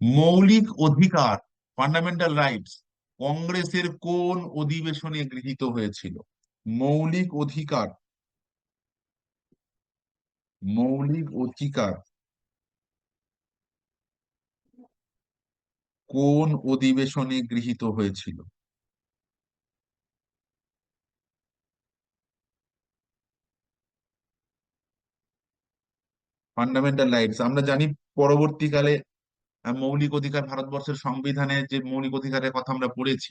মৌলিক অধিকার ফান্ডামেন্টাল রাইটস কংগ্রেসের কোন অধিবেশনে গৃহীত হয়েছিল? মৌলিক অধিকার, মৌলিক অধিকার কোন অধিবেশনে গৃহীত হয়েছিল? ফান্ডামেন্টাল রাইটস আমরা জানি পরবর্তীকালে মৌলিক অধিকার ভারতবর্ষের সংবিধানে যে মৌলিক অধিকারের কথা আমরা পড়েছি।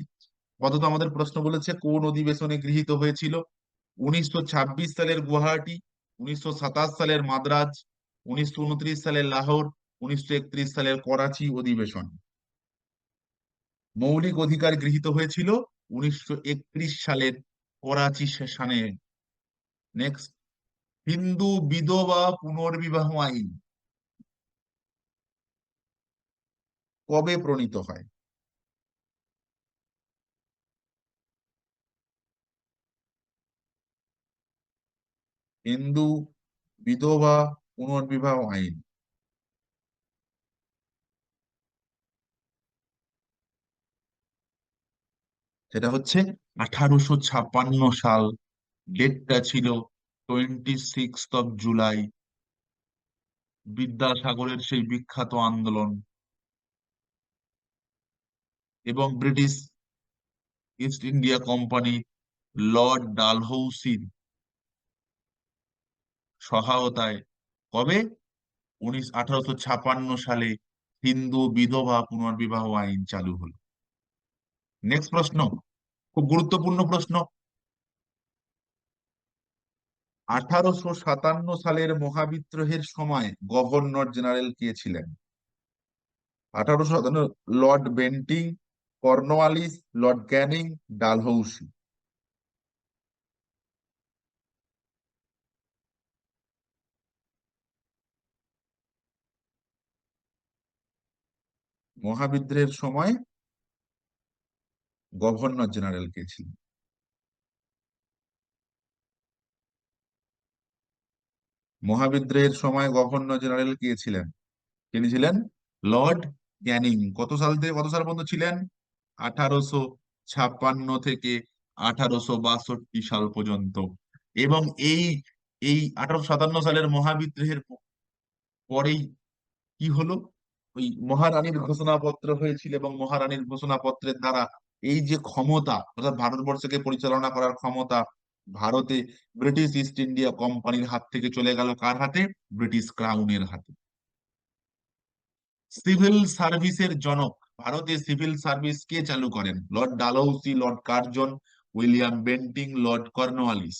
কত আমাদের প্রশ্ন বলেছে কোন অধিবেশনে গৃহীত হয়েছিল? 1926 সালের গুয়াহাটি, 1927 সালের মাদ্রাজ, 1929 সালের লাহোর, 1931 সালের করাচি অধিবেশন। মৌলিক অধিকার গৃহীত হয়েছিল 1931 সালের করাচি সেশনে। নেক্সট, হিন্দু বিধবা পুনর্বিবাহ আইন কবে প্রণীত হয়? হিন্দু বিধবা পুনর্বিবাহ আইন, সেটা হচ্ছে 1856 সাল। ডেটটা ছিল 26 জুলাই। বিদ্যাসাগরের সেই বিখ্যাত আন্দোলন এবং British East India company Lord ডালহৌসির সহায়তায় কবে 1856 সালে হিন্দু বিধবা পুনর্বিবাহ আইন চালু হলো। নেক্সট প্রশ্ন, খুব গুরুত্বপূর্ণ প্রশ্ন। 1857 সালের মহাবিদ্রোহের সময় গভর্নর জেনারেল কে ছিলেন? 1857, Lord Bentinck, Cornwallis, Lord Canning, Dalhousie. মহাবিদ্রোহের সময় গভর্নর জেনারেল কে ছিলেন? মহাবিদ্রোহের সময় গভর্নর জেনারেল কে ছিলেন? তিনি ছিলেন লর্ড ক্যানিং। কত সাল থেকে কত সাল পর্যন্ত ছিলেন? 1856 থেকে 1862 সাল পর্যন্ত। এবং এই এই 1857 সালের মহাবিদ্রোহের পরেই কি হলো, ওই মহারানীর ঘোষণাপত্র হয়েছিল এবং মহারানীর ঘোষণাপত্রের দ্বারা এই যে ক্ষমতা, অর্থাৎ ভারতবর্ষকে পরিচালনা করার ক্ষমতা ভারতে ব্রিটিশ ইস্ট ইন্ডিয়া কোম্পানির হাত থেকে চলে গেল কার হাতে? ব্রিটিশ ক্রাউনের হাতে। সিভিল সার্ভিসের জনক, ভারতে সিভিল সার্ভিস কে চালু করেন? Lord Dalhousie, Lord Curzon, William Bentinck, Lord Cornwallis.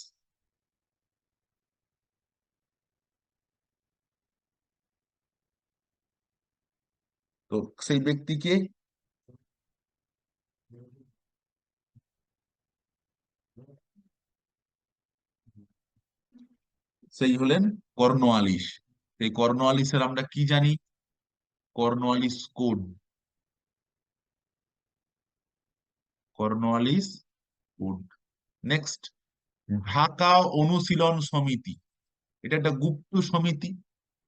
তো সেই ব্যক্তিকে, সেই হলেন কর্নওয়ালিস। এই কর্নওয়ালিসের আমরা কি জানি? Cornwallis code, Cornwallis code. Next, Dhaka অনুশীলন সমিতি, এটা একটা গুপ্ত সমিতি,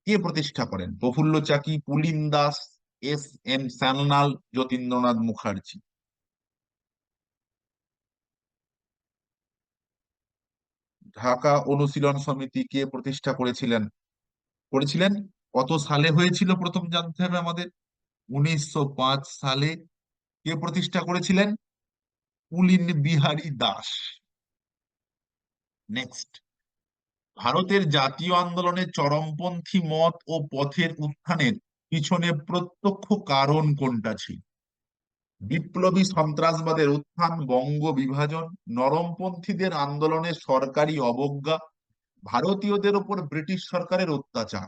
কে প্রতিষ্ঠা করেন? প্রফুল্ল চাকি, পুলিন দাস, এস এন সান্যাল, যতীন্দ্রনাথ মুখার্জি। ঢাকা অনুশীলন সমিতি কে প্রতিষ্ঠা করেছিলেন? করেছিলেন কত সালে হয়েছিল প্রথম জানতে হবে আমাদের। 1905 সালে। কে প্রতিষ্ঠা করেছিলেন? পুলিন বিহারী দাস। নেক্সট, ভারতের জাতীয় আন্দোলনের চরমপন্থী মত ও পথের উত্থানের পিছনে প্রত্যক্ষ কারণ কোনটা ছিল? বিপ্লবী সন্ত্রাসবাদের উত্থান, বঙ্গ বিভাজন, নরমপন্থীদের আন্দোলনের সরকারি অবজ্ঞা, ভারতীয়দের উপর ব্রিটিশ সরকারের অত্যাচার।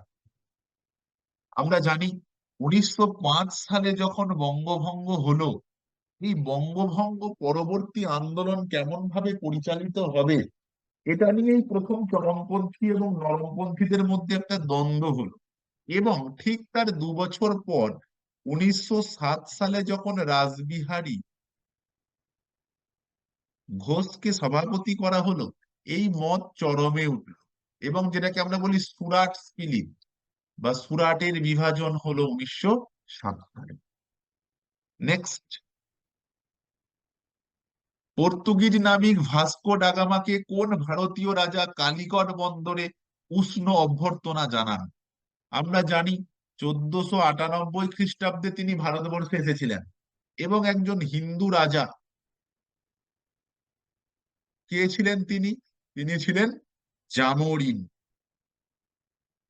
আমরা জানি 1905 সালে যখন বঙ্গভঙ্গ হলো, এই বঙ্গভঙ্গ পরবর্তী আন্দোলন কেমন ভাবে পরিচালিত হবে এটা নিয়েই প্রথম চরমপন্থী এবং নরমপন্থীদের মধ্যে একটা দ্বন্দ্ব হলো। এবং ঠিক তার 2 বছর পর 1907 সালে যখন রাসবিহারী ঘোষকে সভাপতি করা হলো, এই মত চরমে উঠল এবং যেটাকে আমরা বলি সুরাট স্পিলিট বা সুরাটের বিভাজন হলো 1907 সালে। নেক্সট, পর্তুগিজ নাবিক ভাস্কো ডা গামাকে কোন ভারতীয় রাজা কালিকট বন্দরে উষ্ণ অভ্যর্থনা জানান? আমরা জানি 1498 খ্রিস্টাব্দে তিনি ভারতবর্ষে এসেছিলেন এবং একজন হিন্দু রাজা। কে ছিলেন তিনি? তিনি ছিলেন জামোরিন।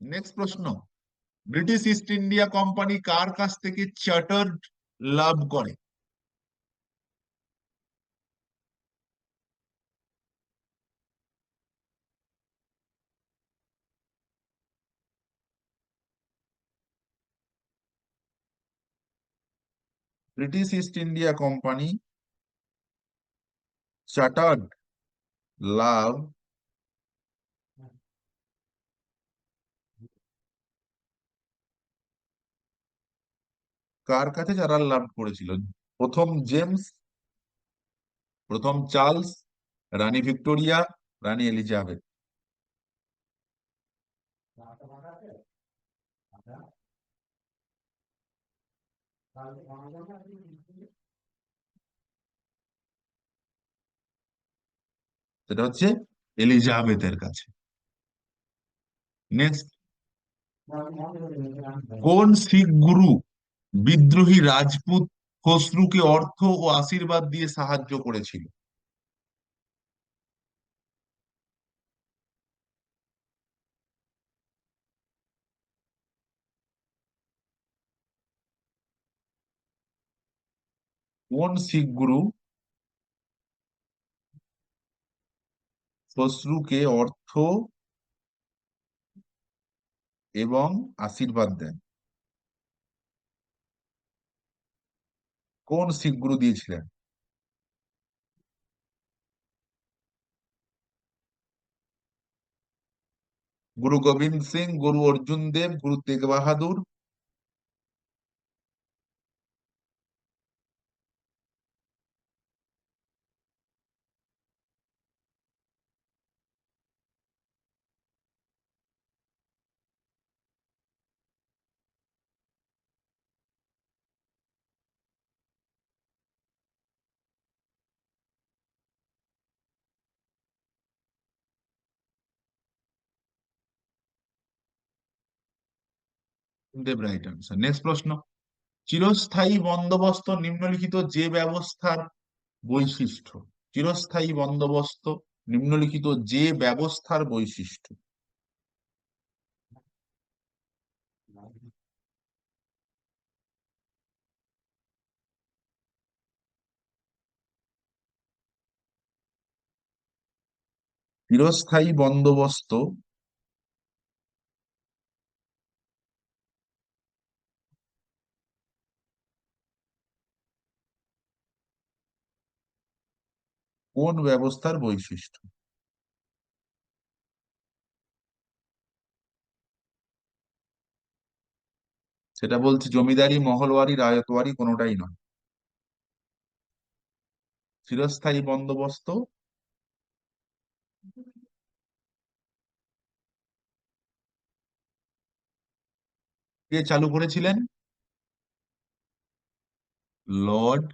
নেক্সট প্রশ্ন, ব্রিটিশ ইস্ট ইন্ডিয়া কোম্পানি কার কাছ থেকে চার্টার্ড লাভ করে? British East India company chartered লাভ কার কাছে চার্টার লাভ করেছিল? প্রথম জেমস, প্রথম চার্লস, রানী ভিক্টোরিয়া, রানী এলিজাবেথ? সেটা হচ্ছে এলিজাবেথের কাছে। নেক্সট, কোন শিখ গুরু বিদ্রোহী রাজপুত খসরুকে অর্থ ও আশীর্বাদ দিয়ে সাহায্য করেছিল? কোন শিখ গুরু খসরুকে অর্থ এবং আশীর্বাদ দেন? কোন শিখ গুরু দিয়েছিলেন? গুরু গোবিন্দ সিং, গুরু অর্জুন দেব, গুরু তেগ বাহাদুর? দেব, রাইট আনসার। নেক্সট প্রশ্ন, চিরস্থায়ী বন্দোবস্ত নিম্নলিখিত যে ব্যবস্থার বৈশিষ্ট্য? চিরস্থায়ী বন্দোবস্ত নিম্নলিখিত যে ব্যবস্থার বৈশিষ্ট্য? চিরস্থায়ী বন্দোবস্ত কোন ব্যবস্থার বৈশিষ্ট্য? সেটা বলছি জমিদারি, মহলওয়ারি, রায়তওয়ারি, কোনোটাই নয়। চিরস্থায়ী বন্দোবস্ত কে চালু করেছিলেন? Lord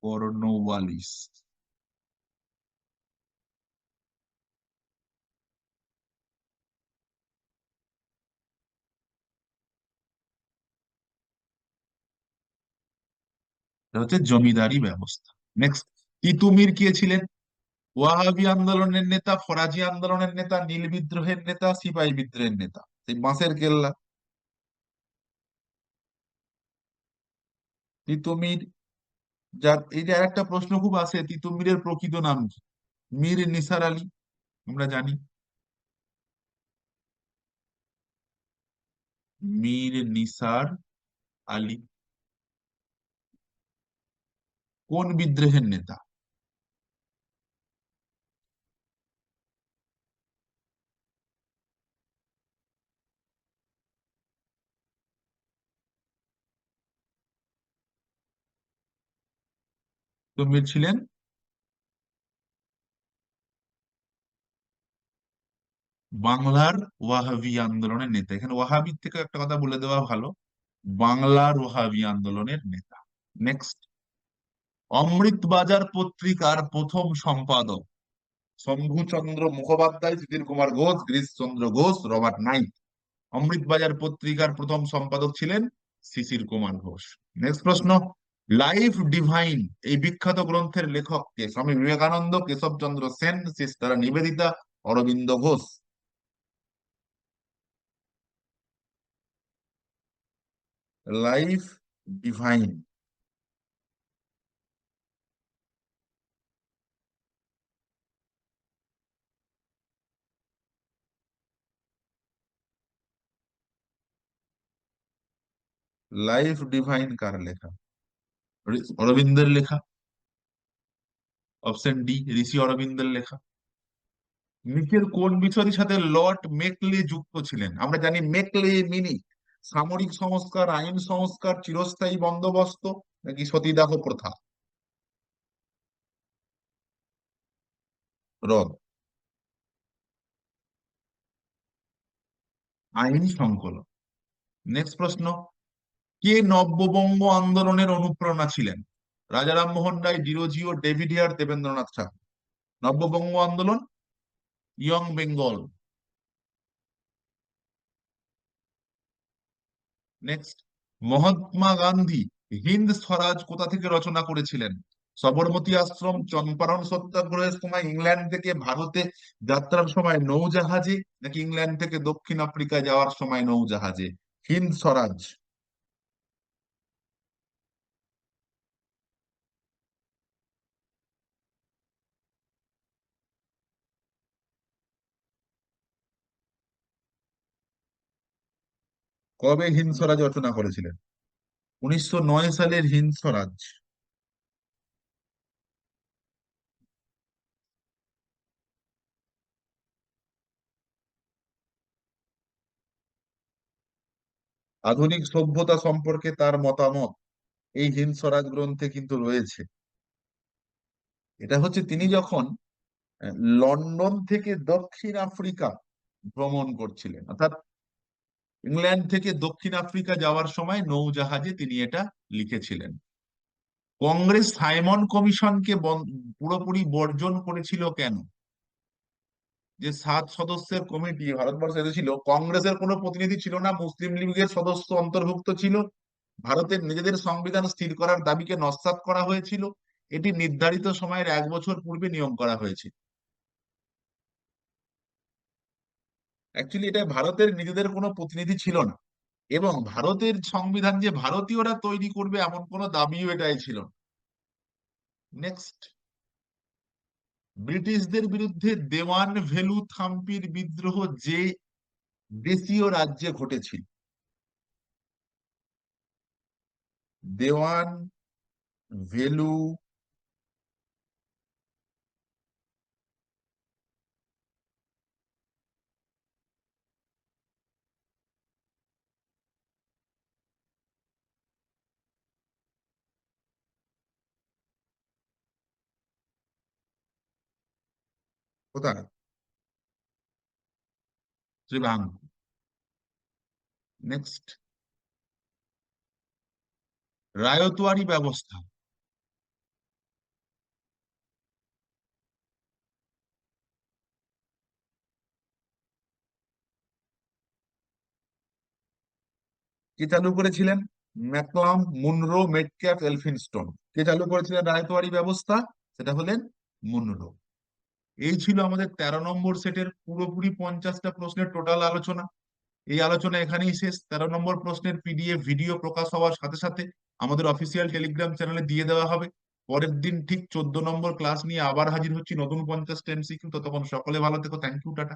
Cornwallis. এটা হচ্ছে জমিদারি ব্যবস্থা। নেক্সট, তিতুমির কে ছিলেন? ওয়াহাবি আন্দোলনের নেতা, ফরাজি আন্দোলনের নেতা, নীল বিদ্রোহের নেতা, সিপাহী বিদ্রোহের নেতা? সেই বাঁশের কেল্লা। তিতুমির, যার এই যে একটা প্রশ্ন খুব আসে, তিতুমিরের প্রকৃত নাম কি? মীর নিসার আলী, আমরা জানি। মীর নিসার আলী কোন বিদ্রোহের নেতা? তিতুমির ছিলেন বাংলার ওয়াহাবি আন্দোলনের নেতা। এখানে ওয়াহাবির থেকে একটা কথা বলে দেওয়া ভালো, বাংলার ওয়াহাবি আন্দোলনের নেতা। নেক্সট, অমৃতবাজার পত্রিকার প্রথম সম্পাদক শম্ভুচন্দ্র মুখোপাধ্যায়, সুধীর কুমার ঘোষ, গিরিশচন্দ্র ঘোষ, রবার্ট নাইট? অমৃতবাজার পত্রিকার প্রথম সম্পাদক ছিলেন শিশির কুমার ঘোষ। নেক্সট প্রশ্ন, লাইফ ডিভাইন এই বিখ্যাত গ্রন্থের লেখককে? Swami Vivekananda, Keshabchandra Sen, sister Nivedita, Aurobindo Ghosh? Life divine life divine কার লেখা? অরবিন্দের লেখা। অপশন ডি, ঋষি অরবিন্দের লেখা। নিচের কোন বিষয়ের সাথে লর্ড মেকলে যুক্ত ছিলেন? আমরা জানি মেকলে মিনি সামরিক সংস্কার, আইন সংস্কার, চিরস্থায়ী বন্দোবস্ত, নাকি সতীদাহ প্রথা। রদ। আইন সংকলন। নেক্সট প্রশ্ন, কে নব্যবঙ্গ আন্দোলনের অনুপ্রেরণা ছিলেন? রাজা রামমোহন রায়, ডিরোজিও, ডেভিডিয়ার, দেবেন্দ্রনাথ ঠাকুর। নব্যবঙ্গ আন্দোলন, ইয়ং বেঙ্গল। নেক্সট, মহাত্মা গান্ধী হিন্দ স্বরাজ কোথা থেকে রচনা করেছিলেন? সবরমতী আশ্রম, চম্পারণ সত্যাগ্রহের সময়, ইংল্যান্ড থেকে ভারতে যাত্রার সময় নৌজাহাজে, নাকি ইংল্যান্ড থেকে দক্ষিণ আফ্রিকায় যাওয়ার সময় নৌজাহাজে? হিন্দ স্বরাজ। কবে হিন্দ স্বরাজ রচনা করেছিলেন? 1909 সালের হিন্দ স্বরাজ। আধুনিক সভ্যতা সম্পর্কে তার মতামত এই হিন্দ স্বরাজ গ্রন্থে কিন্তু রয়েছে। এটা হচ্ছে তিনি যখন লন্ডন থেকে দক্ষিণ আফ্রিকা ভ্রমণ করছিলেন, অর্থাৎ ইংল্যান্ড থেকে দক্ষিণ আফ্রিকা যাওয়ার সময় নৌজাহাজে তিনি এটা লিখেছিলেন। কংগ্রেস সাইমন কমিশনকে পুরোপুরি বর্জন করেছিল কেন? যে 7 সদস্যের কমিটি ভারতবর্ষে এসেছিল, কংগ্রেসের কোনো প্রতিনিধি ছিল না, মুসলিম লীগের সদস্য অন্তর্ভুক্ত ছিল, ভারতের নিজেদের সংবিধান স্থির করার দাবিকে নস্যাৎ করা হয়েছিল, এটি নির্ধারিত সময়ের 1 বছর পূর্বে নিয়ম করা হয়েছে। অ্যাকচুয়ালি এটা ভারতের নিজেদের কোনো প্রতিনিধি ছিল না, এবং ভারতের সংবিধান যে ভারতীয়রা তৈরি করবে এমন কোনো দাবিও এটাই ছিল না। নেক্সট, ব্রিটিশদের বিরুদ্ধে দেওয়ান ভেলু থাম্পির বিদ্রোহ যে দেশীয় রাজ্যে ঘটেছিল? দেওয়ান ভেলু। কোথায়? শ্রীবাঙ্গ। নেক্সট, রায়তওয়ারি ব্যবস্থা কে চালু করেছিলেন? ম্যাকলাম, মুনরো, মেটক্যাফ, এলফিনস্টোন। কে চালু করেছিলেন রায়তওয়ারি ব্যবস্থা? সেটা হলেন মুনরো। এই ছিল আমাদের 13 নম্বর সেটের পুরোপুরি 50টা প্রশ্নের টোটাল আলোচনা। এই আলোচনা এখানেই শেষ। 13 নম্বর প্রশ্নের পিডিএফ ভিডিও প্রকাশ হওয়ার সাথে সাথে আমাদের অফিসিয়াল টেলিগ্রাম চ্যানেলে দিয়ে দেওয়া হবে। পরের দিন ঠিক 14 নম্বর ক্লাস নিয়ে আবার হাজির হচ্ছি নতুন 50টা এমসিকিউ। ততক্ষণ সকলে ভালো থেকো। Thank you, tata.